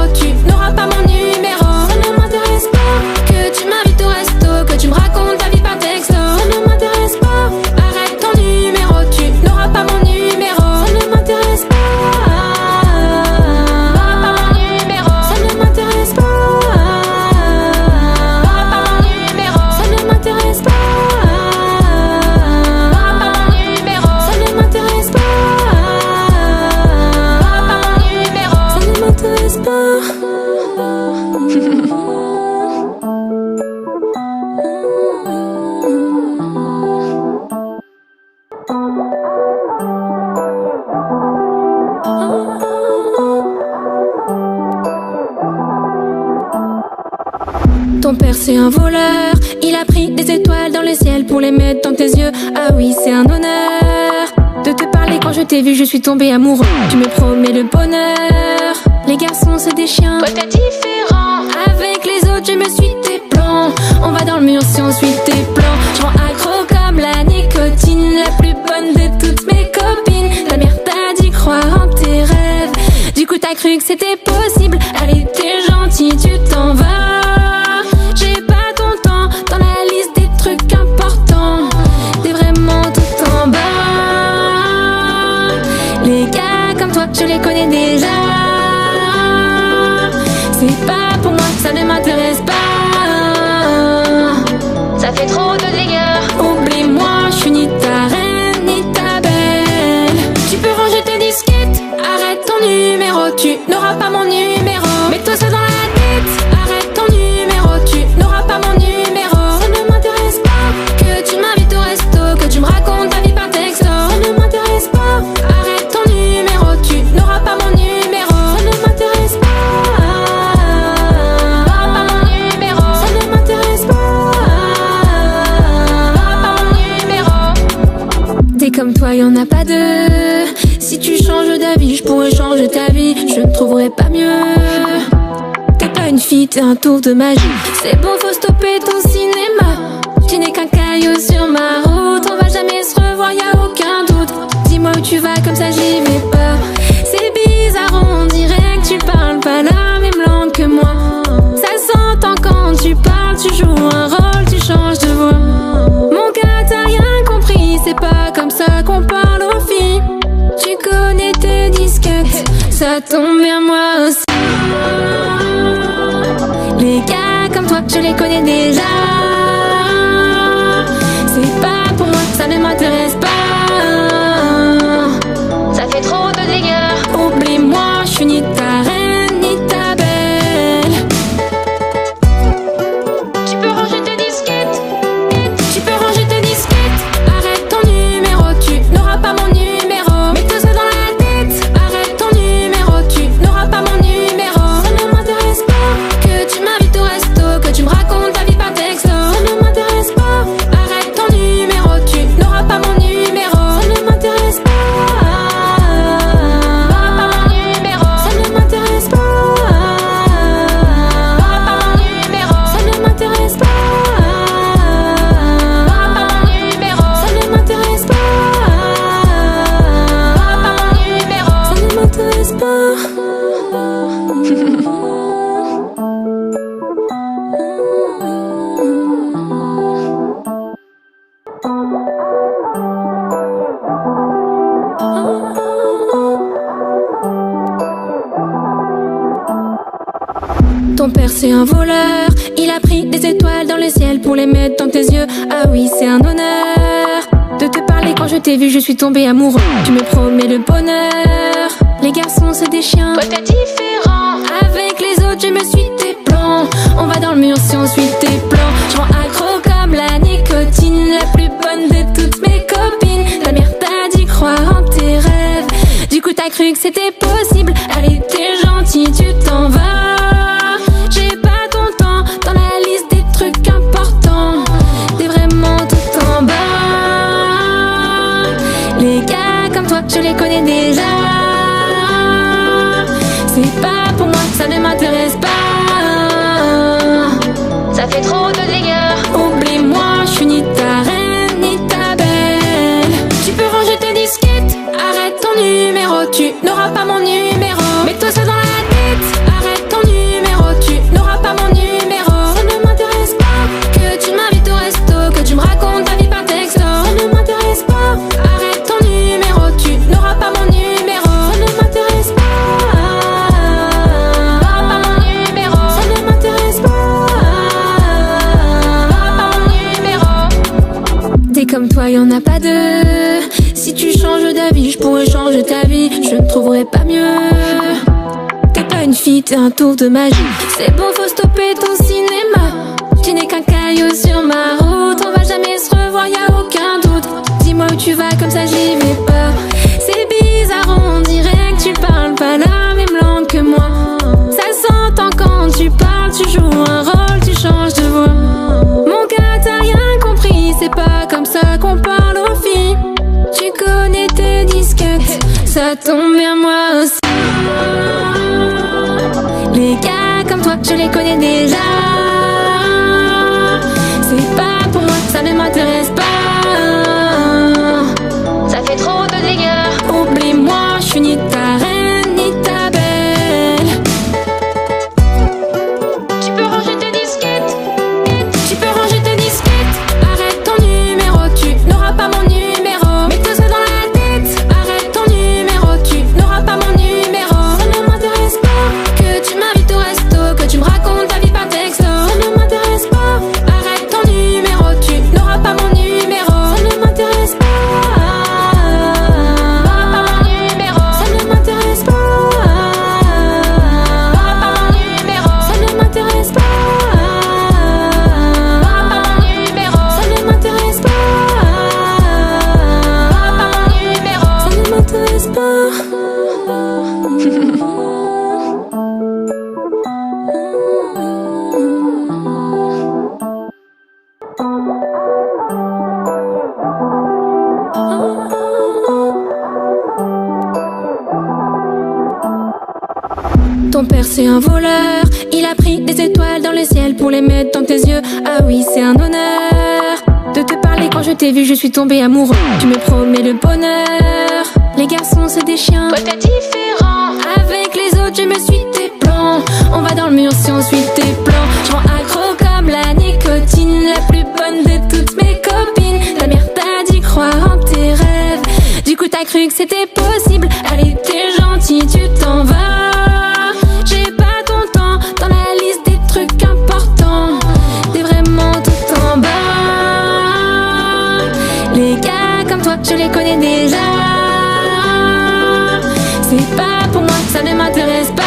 Speaker 1: pas. Ton père c'est un voleur, il a pris des étoiles dans le ciel pour les mettre dans tes yeux. Ah oui, c'est un honneur de te parler. Quand je t'ai vu, je suis tombée amoureux. Tu me promets le bonheur. Les garçons c'est des chiens, toi t'es différent. Avec les autres je me suis tes plans. On va dans le mur si on suit tes plans. Je rends accro comme la nicotine, la plus bonne de toutes mes copines. Ta mère t'a dit croire en tes rêves, du coup t'as cru que c'était possible. Allez t'es gentil, tu t'en vas. J'ai pas ton temps dans la liste des trucs importants. T'es vraiment tout en bas. Les gars comme toi, je les connais déjà. C'est pas pour moi, ça ne m'intéresse pas. Ça fait trop de dégâts. Oublie-moi, je suis ni ta reine ni ta belle. Tu peux ranger tes disquettes, arrête ton numéro. Tu n'auras pas mon numéro. Mets-toi ça dans la tête, arrête ton numéro. Tu n'auras pas mon numéro. Ça ne m'intéresse pas que tu m'invites au resto, que tu me racontes ta vie par texto. Ça ne m'intéresse pas, arrête ton numéro. Tu n'auras pas mon numéro. Ça ne m'intéresse pas. Comme toi, y'en a pas deux. Si tu changes d'avis, je pourrais changer ta vie. Je ne trouverai pas mieux. T'es pas une fille, t'es un tour de magie. C'est bon, faut stopper ton cinéma. Tu n'es qu'un caillou sur ma route. On va jamais se revoir, y'a aucun doute. Dis-moi où tu vas, comme ça j'y vais pas. C'est bizarre, on dirait que tu parles pas la même langue que moi. Ça s'entend quand tu parles, tu joues un rôle, tu changes de voix. Mon gars, t'as rien compris, c'est pas comme ça qu'on parle aux filles. Tu connais tes disquettes, ça tombe bien moi aussi. Les gars comme toi, je les connais déjà. C'est pas pour moi, ça ne m'intéresse pas. Ça fait trop de dégâts. Oublie-moi, je suis ni ta reine ni ta belle. Tu peux ranger tes disquettes. Tu peux ranger tes disquettes. Arrête ton numéro, tu n'auras pas mon numéro. Mets-toi ça dans la tête, arrête ton numéro. Tu n'auras pas mon numéro. Ça ne m'intéresse pas que tu m'invites au resto, que tu me racontes ta vie par texto. Ça ne m'intéresse pas, arrête ton numéro. Tu n'auras pas mon numéro. Ça ne m'intéresse pas. Ça ne m'intéresse pas. Ça ne m'intéresse pas. Ça ne m'intéresse pas. Ça ne m'intéresse pas. Ton père c'est un voleur, il a pris des étoiles dans le ciel pour les mettre dans tes yeux. Ah oui, c'est un honneur de te parler. Quand je t'ai vu, je suis tombée amoureux. Tu me promets le bonheur. Les garçons c'est des chiens, toi t'es différent. Avec les autres je me suis tes plans. On va dans le mur si on suit tes plans. Je rends accro comme la nicotine, la plus bonne de toutes mes copines. Ta mère t'a dit croire en tes rêves, du coup t'as cru que c'était possible. Allez t'es gentil, tu t'en vas. J'ai pas ton temps dans la liste des trucs importants. T'es vraiment tout en bas. Les gars comme toi, je les connais déjà. C'est pas pour moi, ça ne m'intéresse pas. Ça fait trop de dégâts. Oublie-moi, je suis ni ta reine ni ta belle. Tu peux ranger tes disquettes, arrête ton numéro. Tu n'auras pas mon numéro. Mets-toi ça dans la tête, arrête ton numéro. Tu n'auras pas mon numéro. Ça ne m'intéresse pas que tu m'invites au resto, que tu me racontes ta vie par texto. Ça ne m'intéresse pas, arrête ton numéro. Tu n'auras pas mon numéro. Ça ne m'intéresse pas. Ça ne m'intéresse pas. Des comme toi, y'en a pas deux. Si tu changes d'avis, je pourrais changer ta vie. Je ne trouverai pas mieux. T'es pas une fille, t'es un tour de magie. C'est bon, faut stopper ton cinéma. Tu n'es qu'un caillou sur ma route. On va jamais se revoir, y'a aucun doute. Dis-moi où tu vas, comme ça j'y vais pas. C'est bizarre, on dirait que tu parles pas la même langue que moi. Ça s'entend quand tu parles, tu joues un rôle, tu changes de voix. Mon gars, t'as rien compris, c'est pas comme ça qu'on parle aux filles. Tu connais tes disquettes, ça tombe bien moi aussi. Les gars comme toi, je les connais déjà. C'est pas pour moi, ça ne m'intéresse pas. Ça fait trop de dégâts. Oublie-moi, je suis ni ta reine ni ta belle. Tu peux ranger tes disquettes. Tu peux ranger tes disquettes. Arrête ton numéro, tu n'auras pas mon numéro. Mets-toi ça dans la tête. Arrête ton numéro, tu n'auras pas mon numéro. Ça ne m'intéresse pas que tu m'invites au resto, que tu me racontes ta vie par texto. Ça ne m'intéresse pas. Arrête ton numéro, tu n'auras pas mon numéro. Ça ne m'intéresse pas. Ton père c'est un voleur, il a pris des étoiles dans le ciel pour les mettre dans tes yeux. Ah oui, c'est un honneur de te parler. Quand je t'ai vu, je suis tombée amoureux. Tu me promets le bonheur. Les garçons c'est des chiens, toi t'es différent. Avec les autres je me suis tes plans. On va dans le mur si on suit tes plans. Je rends accro comme la nicotine, la plus bonne de toutes mes copines. Ta mère t'a dit croire en tes rêves, du coup t'as cru que c'était possible. Allez t'es gentil, tu t'en vas. J'ai pas ton temps dans la liste des trucs importants. T'es vraiment tout en bas. Les gars comme toi, je les connais déjà. C'est pas pour moi, ça ne m'intéresse pas.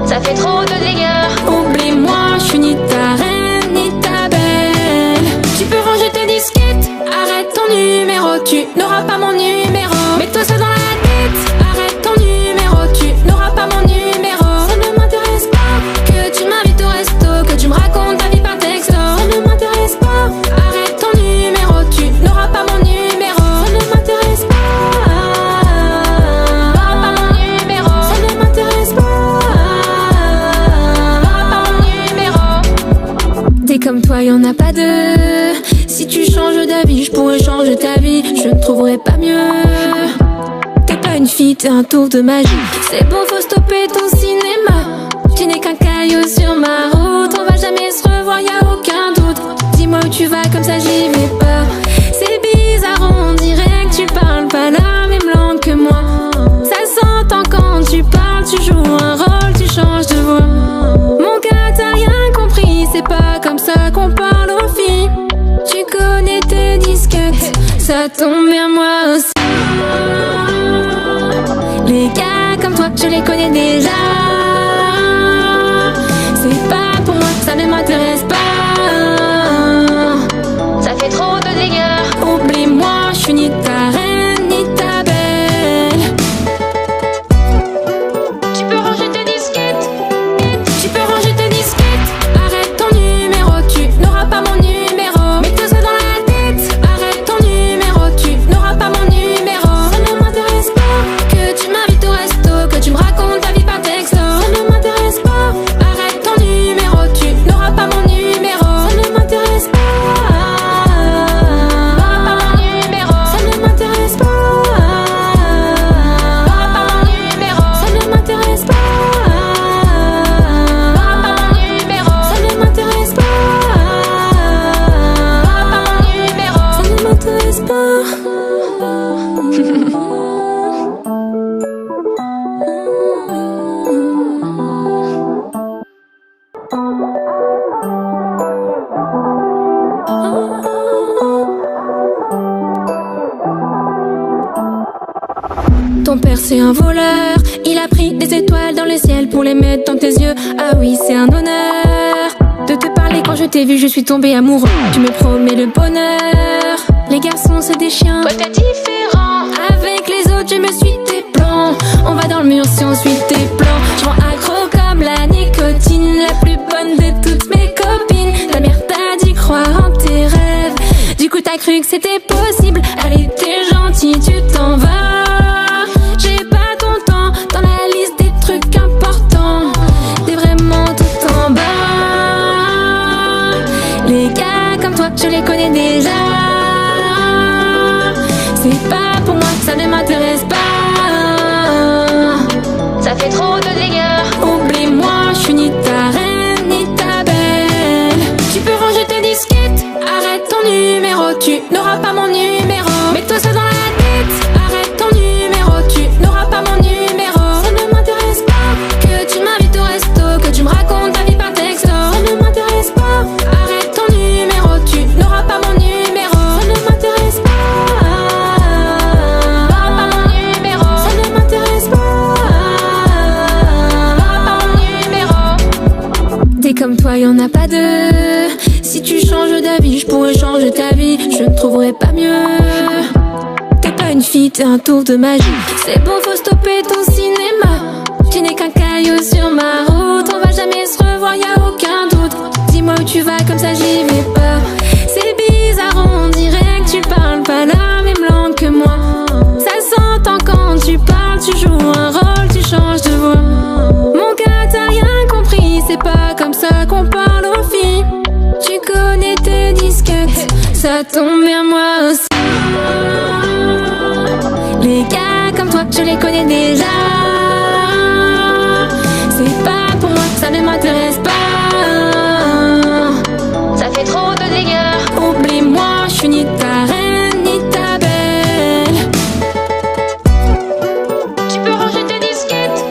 Speaker 1: Ça fait trop de dégâts. Oublie-moi, je suis ni ta reine ni ta belle. Tu peux ranger tes disquettes. Arrête ton numéro, tu n'auras pas mon numéro. Mets-toi ça dans la tête. Arrête ton numéro, tu n'auras pas mon numéro. Ça ne m'intéresse pas que tu m'invites au resto, que tu me racontes ta vie par texto. Ça ne m'intéresse pas. Arrête ton numéro, tu n'auras pas mon numéro. Ça ne m'intéresse pas. Comme toi, y'en a pas deux. Si tu changes d'avis, je pourrais changer ta vie. Je ne trouverai pas mieux. T'es pas une fille, t'es un tour de magie. C'est bon, faut stopper ton cinéma. Tu n'es qu'un caillou sur ma route. On va jamais se revoir, y'a aucun doute. Dis-moi où tu vas, comme ça j'y vais pas. C'est bizarre, on dirait que tu parles pas la même langue que moi. Ça s'entend quand tu parles, tu joues un rôle, tu changes de voix. Mon gars, t'as rien compris, c'est pas comme ça qu'on parle aux filles. Tu connais tes disquettes, ça tombe bien moi aussi. Les gars comme toi, je les connais déjà. C'est pas pour moi, ça ne m'intéresse pas. Ça fait trop de dégâts. Oublie-moi, je suis ni ta reine ni ta belle. Tu peux ranger tes disquettes. Tu peux ranger tes disquettes. Arrête ton numéro, tu n'auras pas mon numéro. Mets-toi ça dans la tête. Arrête ton numéro, tu n'auras pas mon numéro. Ça ne m'intéresse pas que tu m'invites au resto, que tu me racontes ta vie par texto. Ça ne m'intéresse pas. Arrête ton numéro, tu n'auras pas mon numéro. Ça ne m'intéresse pas. Ça ne m'intéresse pas. Ça ne m'intéresse pas. Ton père c'est un voleur, Il a pris des étoiles dans le ciel pour les mettre dans tes yeux. Ah oui, c'est un honneur de te parler. Quand je t'ai vu, je suis tombée amoureux. Tu me promets le bonheur. Les garçons, c'est des chiens.
Speaker 2: Toi, t'es différent.
Speaker 1: Avec les autres, je me suis tes plans. On va dans le mur si on suit tes plans. Je rends accro comme la nicotine, la plus bonne de toutes mes copines. Ta mère t'a dit croire en tes rêves. Du coup, t'as cru que c'était possible. Allez, t'es gentil, tu t'en vas. J'ai pas ton temps dans la liste des trucs importants. T'es vraiment tout en bas. Les gars comme toi, je les connais déjà. C'est pas pour moi, ça ne m'intéresse pas.
Speaker 2: Ça fait trop de dégâts.
Speaker 1: Oublie-moi, je suis ni ta reine ni ta belle. Tu peux ranger tes disquettes, arrête ton numéro, tu n'auras pas mon numéro. Mets-toi ça dans la tête, arrête ton numéro, tu n'auras pas mon numéro. Ça ne m'intéresse pas que tu m'invites au resto, que tu me racontes ta vie par texto. Ça ne m'intéresse pas, arrête ton numéro, tu n'auras pas mon numéro. Ça ne m'intéresse pas. Comme toi, y'en a pas deux. Si tu changes d'avis, je pourrais changer ta vie. Je ne trouverai pas mieux. T'es pas une fille, t'es un tour de magie. C'est bon, faut stopper ton cinéma. Tu n'es qu'un caillou sur ma route. On va jamais se revoir, y'a aucun doute. Dis-moi où tu vas, comme ça j'y vais pas. C'est bizarre, on dirait que tu parles pas la même langue que moi. Ça s'entend quand tu parles, tu joues un rôle, tu changes de voix. Mon gars, t'as rien compris, c'est pas comme ça qu'on parle aux filles. Tu connais tes disquettes, ça tombe bien moi aussi. Les gars comme toi, je les connais déjà. C'est pas pour moi, ça ne m'intéresse pas.
Speaker 2: Ça fait trop de dégâts.
Speaker 1: Oublie-moi, je suis ni ta reine ni ta belle. Tu peux ranger tes disquettes.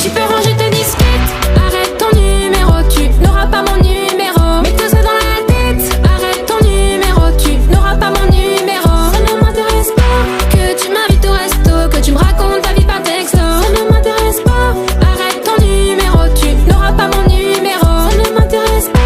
Speaker 1: Tu peux ranger tes disquettes. Arrête ton numéro, tu n'auras pas mon numéro. Mets-toi ça dans la tête. Arrête ton numéro, tu n'auras pas mon numéro. Ça ne m'intéresse pas que tu m'invites au resto, que tu me racontes ta vie par texto. Ça ne m'intéresse pas. Arrête ton numéro, tu n'auras pas mon numéro. Ça ne m'intéresse pas.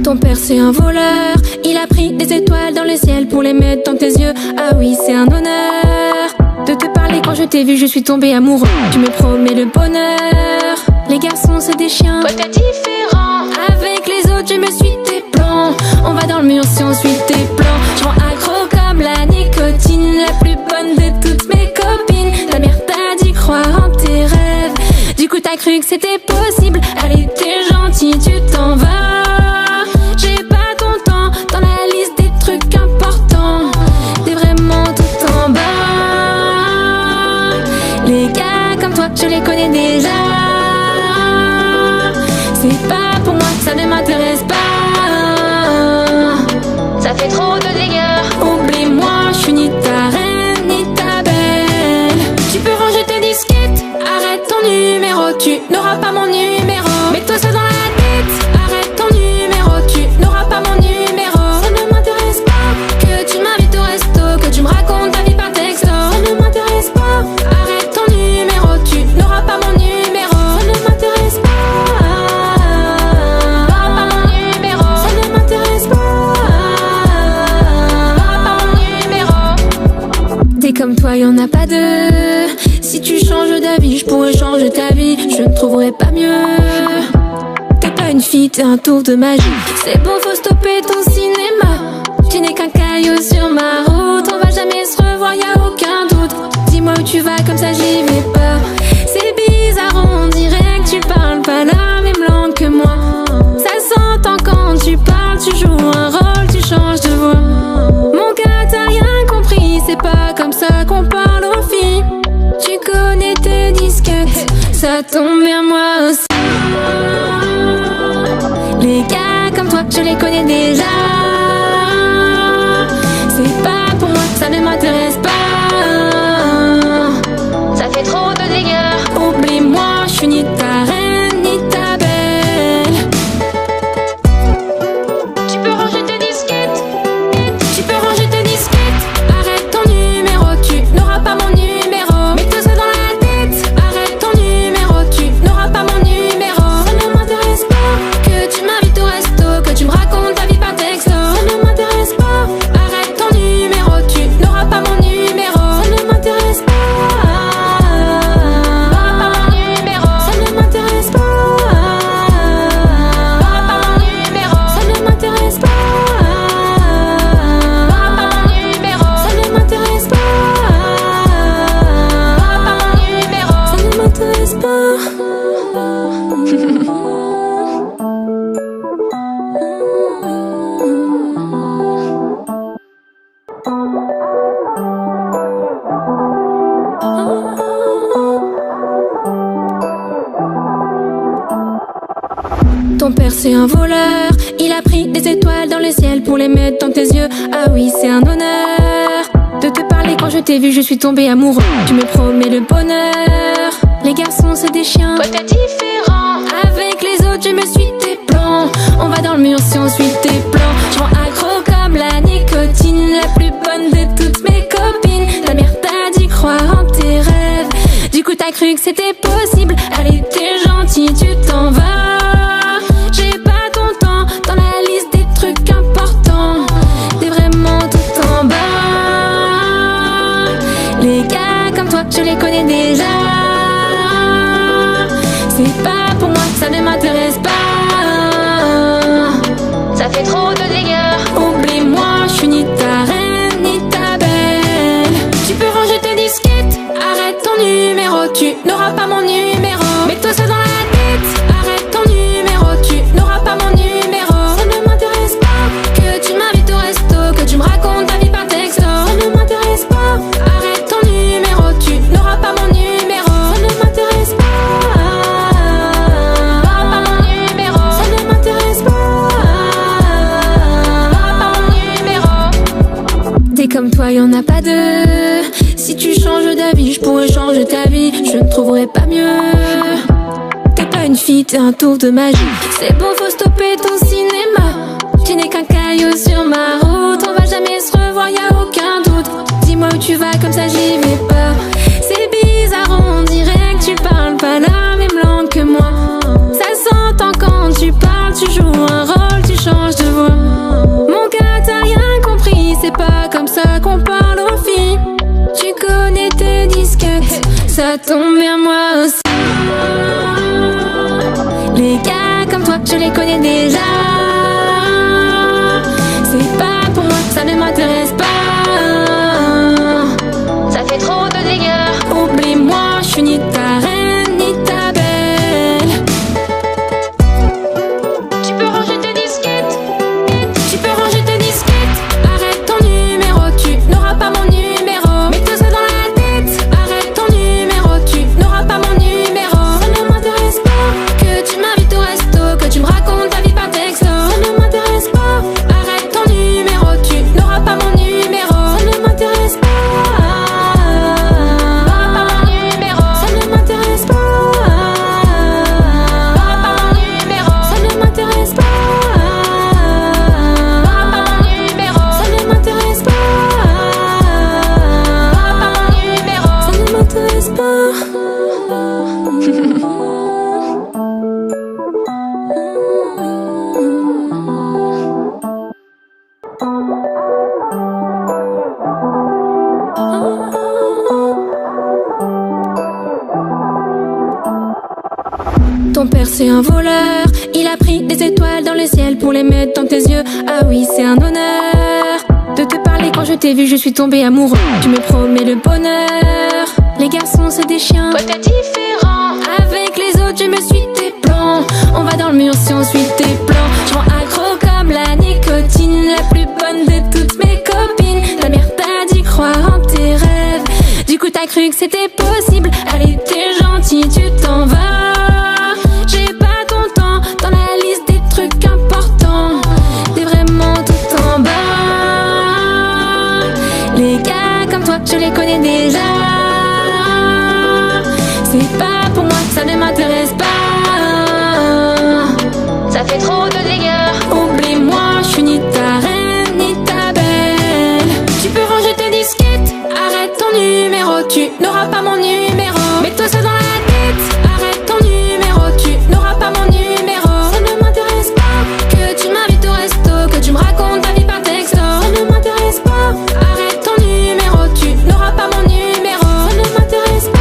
Speaker 1: Ton père c'est un voleur, il a pris des étoiles dans le ciel pour les mettre dans tes yeux. Ah oui, c'est un honneur de te parler. Quand je t'ai vu, je suis tombée amoureux. Tu me promets le bonheur. Les garçons, c'est des chiens.
Speaker 2: Toi, t'es différent.
Speaker 1: Avec les autres, je me suis tes plans. On va dans le mur si on suit tes plans. Je rends accro comme la nicotine, la plus bonne de toutes mes copines. Ta mère t'a dit croire en tes rêves. Du coup, t'as cru que c'était possible. Allez, t'es gentil, tu t'en vas. J'ai pas ton temps dans la liste des trucs importants. T'es vraiment tout en bas. Les gars comme toi, je les connais déjà. C'est pas pour moi, ça ne m'intéresse pas.
Speaker 2: Ça fait trop de dégâts.
Speaker 1: Oublie-moi, je suis ni ta reine ni ta belle. Tu peux ranger tes disquettes, arrête ton numéro, tu n'auras pas mon numéro. Mets-toi ça dans la tête, arrête ton numéro, tu n'auras pas mon numéro. Ça ne m'intéresse pas que tu m'invites au resto, que tu me racontes ta vie par texto. Ça ne m'intéresse pas, arrête ton numéro, tu n'auras pas mon numéro. Ça ne m'intéresse pas. Ça ne m'intéresse pas. T'es comme toi, y'en a pas deux. Si tu changes d'avis, je pourrais changer ta vie. Je ne trouverai pas mieux. T'es pas une fille, t'es un tour de magie. C'est bon, faut stopper ton cinéma. Tu n'es qu'un caillou sur ma route. On va jamais se revoir, y'a aucun doute. Dis-moi où tu vas, comme ça j'y vais pas. C'est bizarre, on dirait que tu parles pas la même langue que moi. Ça s'entend quand tu parles, tu joues un rôle, tu changes de voix. Mon gars, comme ça qu'on parle aux filles. Tu connais tes disquettes, ça tombe bien moi aussi. Les gars comme toi, je les connais déjà. C'est pas pour moi, ça ne m'intéresse pas.
Speaker 2: Ça fait trop de dégâts.
Speaker 1: Oublie-moi, je suis ni ta reine ni ta belle.
Speaker 2: Tu peux ranger tes disquettes.
Speaker 1: Tu peux ranger tes disquettes. Arrête ton numéro, tu n'auras pas mon numéro. Mets-toi ça dans la tête. Arrête ton numéro, tu n'auras pas mon numéro. Ça ne m'intéresse pas que tu m'invites au resto, que tu me racontes ta vie par texto. Ça ne m'intéresse pas. Arrête ton numéro, tu n'auras pas mon numéro. Ça ne m'intéresse pas. Ça ne m'intéresse pas. Ça ne m'intéresse pas. Ça ne m'intéresse pas. Ça ne m'intéresse Ton père c'est un voleur, il a pris des étoiles dans le ciel pour les mettre dans tes yeux. Ah oui, c'est un honneur de te parler. Quand je t'ai vu, je suis tombée amoureux. Tu me promets le bonheur. Les garçons c'est des chiens,
Speaker 2: Toi t'es différent.
Speaker 1: avec les autres je me suis tes plans. On va dans le mur si on suit tes plans. Je rends accro comme la nicotine, la plus bonne de toutes mes copines. Ta mère t'a dit croire en tes rêves, du coup t'as cru que c'était possible. Allez t'es gentil, tu t'en vas. J'ai pas ton temps dans la liste des trucs importants. T'es vraiment tout en bas. Les gars comme toi, je les connais déjà. C'est pas pour moi, ça ne m'intéresse pas.
Speaker 2: Ça fait trop de dégâts.
Speaker 1: Oublie-moi, je suis ni ta reine ni ta belle. Tu peux ranger tes disquettes. Arrête ton numéro, tu n'auras pas mon numéro. Mets-toi ça dans la tête. Arrête ton numéro, tu n'auras pas mon numéro. Ça ne m'intéresse pas que tu m'invites au resto, que tu me racontes ta vie par texto. Ça ne m'intéresse pas. Arrête ton numéro, tu n'auras pas mon numéro. Ça ne m'intéresse pas. Ça ne m'intéresse pas. Des comme toi, y'en a pas deux. Si tu changes d'avis, je pourrais changer ta vie. Je ne trouverai pas mieux. T'es pas une fille, t'es un tour de magie. C'est bon, faut stopper ton cinéma. Tu n'es qu'un caillou sur ma route. On va jamais se revoir, y'a aucun doute. Dis-moi où tu vas, comme ça j'y vais pas. C'est bizarre, on dirait que tu parles pas la même langue que moi. Ça s'entend quand tu parles, tu joues un rôle, tu changes de voix. Mon gars, t'as rien compris, c'est pas comme ça qu'on parle aux filles. Tu connais tes disquettes, ça tombe bien moi aussi. Les gars comme toi, je les connais déjà. C'est pas pour moi, ça ne m'intéresse pas.
Speaker 2: Ça fait trop de dégâts.
Speaker 1: Oublie-moi, je suis ni ta reine ni ta belle.
Speaker 2: Tu peux ranger tes disquettes.
Speaker 1: Tu peux ranger tes disquettes. Arrête ton numéro, tu n'auras pas mon numéro. Mets-toi ça dans la tête. Arrête ton numéro, tu n'auras pas mon numéro. Ça ne m'intéresse pas que tu m'invites au resto, que tu me racontes ta vie par texto. Ça ne m'intéresse pas. Arrête ton numéro, tu n'auras pas mon numéro. Ça ne m'intéresse pas. Ça ne m'intéresse pas. Ça ne m'intéresse pas. Ça ne m'intéresse pas. Ça ne m'intéresse Ton père c'est un voleur, il a pris des étoiles dans le ciel pour les mettre dans tes yeux. Ah oui, c'est un honneur de te parler. Quand je t'ai vu, je suis tombée amoureux. Tu me promets le bonheur. Les garçons c'est des chiens,
Speaker 2: Toi t'es différent.
Speaker 1: avec les autres je me suis tes plans. On va dans le mur si on suit tes plans. Je rends accro comme la nicotine, la plus bonne de toutes mes copines. Ta mère t'a dit croire en tes rêves, Du coup t'as cru que c'était possible. Allez t'es gentil, tu t'en vas. J'ai pas ton temps dans la liste des trucs importants. T'es vraiment tout en bas. Les gars comme toi je les connais déjà. C'est pas pour moi, ça ne m'intéresse pas.
Speaker 2: Ça fait trop de dégâts.
Speaker 1: Oublie-moi, je suis ni ta reine ni ta belle. Tu peux ranger tes disquettes. Arrête ton numéro, tu n'auras pas mon numéro. Mets-toi ça dans la tête. Arrête ton numéro, tu n'auras pas mon numéro. Ça ne m'intéresse pas que tu m'invites au resto, que tu me racontes ta vie par texto. Ça ne m'intéresse pas. Arrête ton numéro, tu n'auras pas mon numéro. Ça ne m'intéresse pas.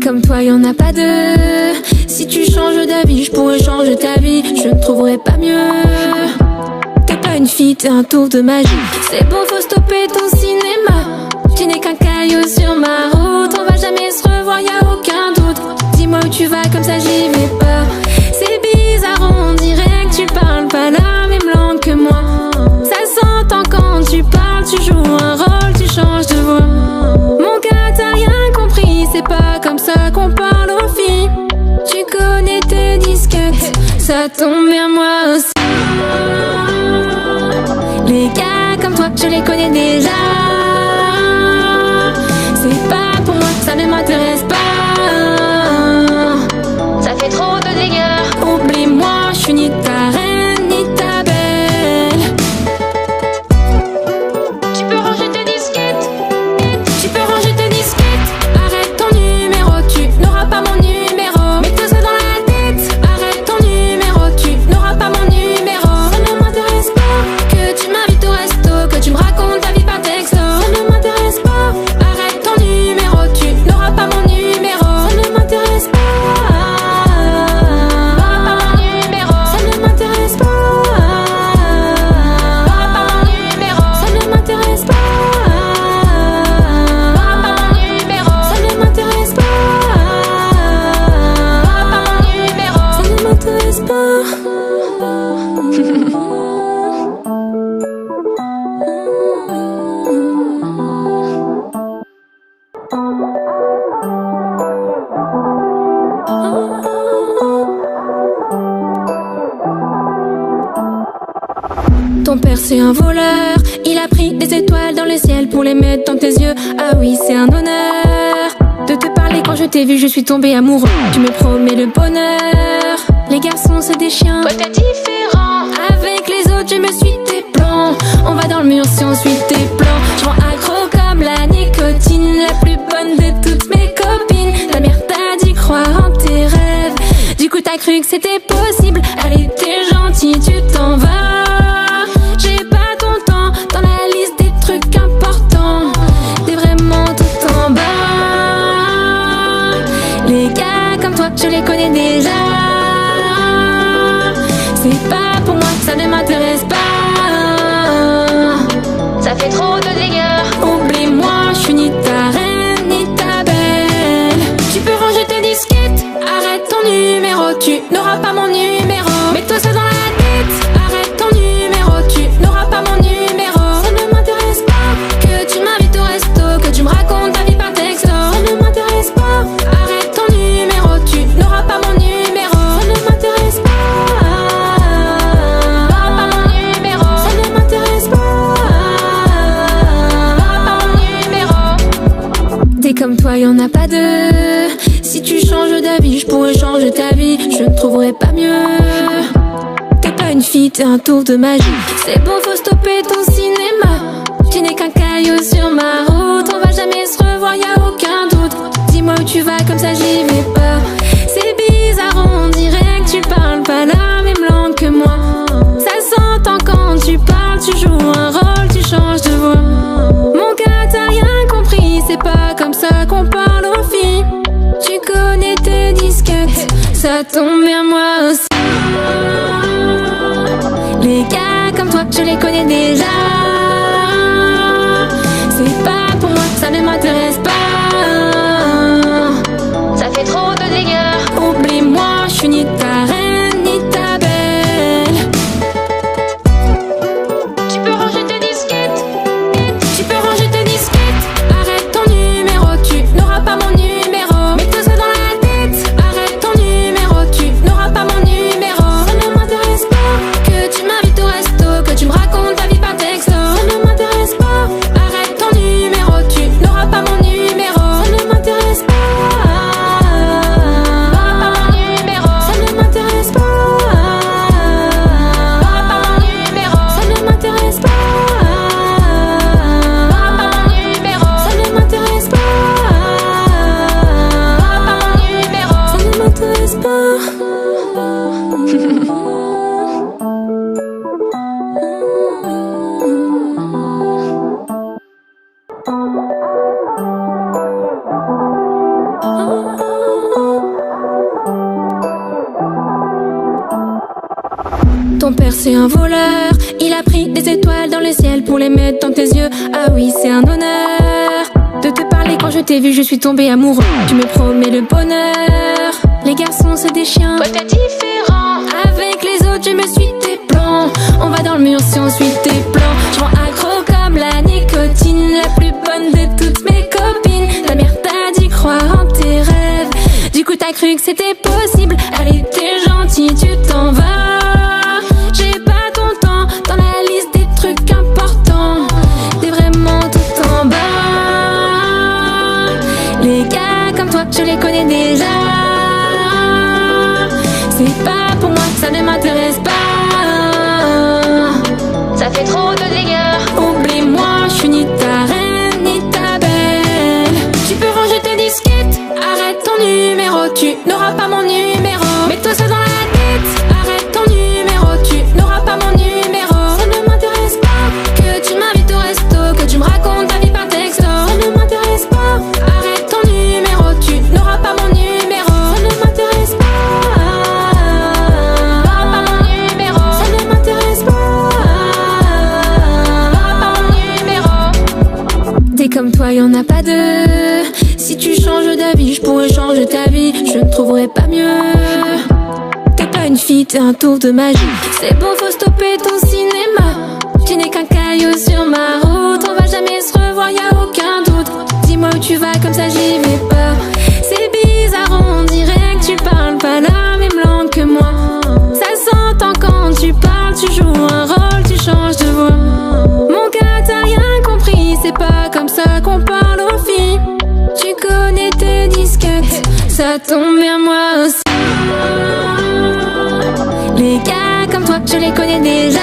Speaker 1: Comme toi, y'en a pas deux. Si tu changes d'avis, je pourrais changer ta vie. Je ne trouverai pas mieux. T'es pas une fille, t'es un tour de magie. C'est bon, faut stopper ton cinéma. Tu n'es qu'un caillou sur ma route. On va jamais se revoir, y'a aucun doute. Dis-moi où tu vas, comme ça j'y vais pas. C'est bizarre, on dirait que tu parles pas la même langue que moi. Ça s'entend quand tu parles, tu joues un rôle, tu changes de voix. Mon gars, t'as rien compris, c'est pas comme ça qu'on parle aux filles. Tu connais tes disquettes, ça tombe bien moi aussi. Les gars comme toi, je les connais déjà. C'est pas pour moi, ça ne m'intéresse pas.
Speaker 2: Ça fait trop de dégâts.
Speaker 1: Oublie-moi, je suis ni ta reine ni ta belle.
Speaker 2: Tu peux ranger tes disquettes.
Speaker 1: Tu peux ranger tes disquettes. Arrête ton numéro, tu n'auras pas mon numéro. Mets-toi ça dans la tête. Arrête ton numéro, tu n'auras pas mon numéro. Ça ne m'intéresse pas que tu m'invites au resto, que tu me racontes ta vie par texto. Ça ne m'intéresse pas. Arrête ton numéro, tu n'auras pas mon numéro. Ça ne m'intéresse pas. Ça ne m'intéresse pas. Ça ne m'intéresse pas. Ça ne m'intéresse pas. Ça ne m'intéresse pas. Ton père c'est un voleur, il a pris des étoiles dans le ciel pour les mettre dans tes yeux. Ah oui, c'est un honneur de te parler. Quand je t'ai vu, je suis tombée amoureux. Tu me promets le bonheur. Les garçons c'est des chiens,
Speaker 2: Toi t'es différent.
Speaker 1: avec les autres je me suis tes plans. On va dans le mur si on suit tes plans. Je rends accro comme la nicotine, la plus bonne de toutes mes copines. Ta mère t'a dit croire en tes rêves. Du coup t'as cru que c'était possible. Allez t'es gentil, tu t'en vas. J'ai pas ton temps dans la liste des trucs importants. T'es vraiment tout en bas. Les gars comme toi, je les connais déjà. C'est pas pour moi, ça ne m'intéresse pas.
Speaker 2: Ça fait trop de dégâts.
Speaker 1: Oublie-moi, je suis ni ta reine ni ta belle. Tu peux ranger tes disquettes. Arrête ton numéro, tu n'auras pas mon numéro. Mets-toi ça dans la tête. Arrête ton numéro, tu n'auras pas mon numéro. Ça ne m'intéresse pas que tu m'invites au resto, que tu me racontes ta vie par texto. Ça ne m'intéresse pas. Arrête ton numéro, tu n'auras pas mon numéro. Ça ne m'intéresse pas. Ça ne m'intéresse pas. Des comme toi, y'en a pas deux. Si tu changes d'avis, je pourrais changer ta vie. Je ne trouverai pas mieux. T'es pas une fille, t'es un tour de magie. C'est bon, faut stopper ton cinéma. Tu n'es qu'un caillou sur ma route. On va jamais se revoir, y'a aucun doute. Dis-moi où tu vas, comme ça j'y vais pas. C'est bizarre, on dirait que tu parles pas la même langue que moi. Ça s'entend quand tu parles, tu joues un rôle, tu changes de voix. Mon gars, t'as rien compris, c'est pas comme ça qu'on parle aux filles. Tu connais tes disquettes, ça tombe bien moi aussi. Les gars comme toi, je les connais déjà. C'est pas pour moi, ça ne m'intéresse pas.
Speaker 2: Ça fait trop de dégâts.
Speaker 1: Oublie-moi, je suis ni ta reine ni ta belle. Ton père c'est un voleur, il a pris des étoiles dans le ciel pour les mettre dans tes yeux. Ah oui, c'est un honneur de te parler. Quand je t'ai vu, je suis tombée amoureux. Tu me promets le bonheur. Les garçons c'est des chiens,
Speaker 2: Toi t'es différent.
Speaker 1: avec les autres je me suis tes plans. On va dans le mur si on suit tes plans. Je rends accro comme la nicotine, la plus bonne de toutes mes copines. Ta mère t'a dit croire en tes rêves, du coup t'as cru que c'était possible. Allez t'es gentil, tu t'en vas. J'ai pas ton temps dans la liste des trucs importants. T'es vraiment tout en bas. Les gars comme toi, je les connais déjà. C'est pas pour moi, ça ne m'intéresse pas.
Speaker 2: Ça fait trop de dégâts.
Speaker 1: Oublie-moi, je suis ni ta reine ni ta belle. Tu peux ranger tes disquettes, arrête ton numéro, tu n'auras pas mon numéro. Mets-toi ça dans la tête, arrête ton numéro, tu n'auras pas mon numéro. Ça ne m'intéresse pas que tu m'invites au resto, que tu me racontes ta vie par texto. Ça ne m'intéresse pas, arrête ton numéro, tu n'auras pas mon numéro. Ça ne m'intéresse pas. T'es comme toi, y'en a pas deux. Si tu changes d'avis, je pourrais changer ta vie. Je ne trouverai pas mieux. T'es pas une fille, t'es un tour de magie. C'est bon, faut stopper ton cinéma. Tu n'es qu'un caillou sur ma route. On va jamais se revoir, y'a aucun doute. Dis-moi où tu vas, comme ça j'y vais pas. C'est bizarre, on dirait que tu parles pas la même langue que moi. Ça s'entend quand tu parles, tu joues un rôle, tu changes de voix. Mon gars, t'as rien compris, c'est pas comme ça qu'on parle aux filles. Tu connais tes disquettes, ça tombe bien moi aussi. Les gars comme toi, je les connais déjà.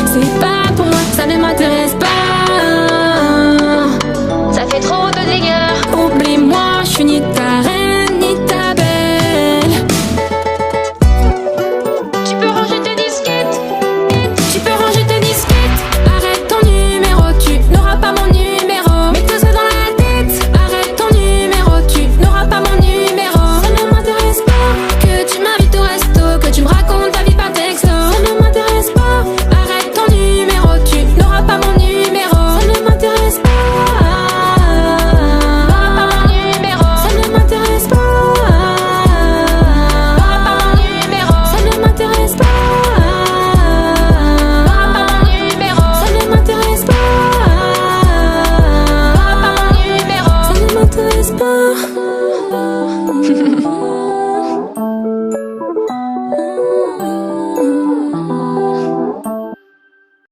Speaker 1: C'est pas pour moi, ça ne m'intéresse pas.
Speaker 2: Ça fait trop de dégâts.
Speaker 1: Oublie-moi, je suis ni ta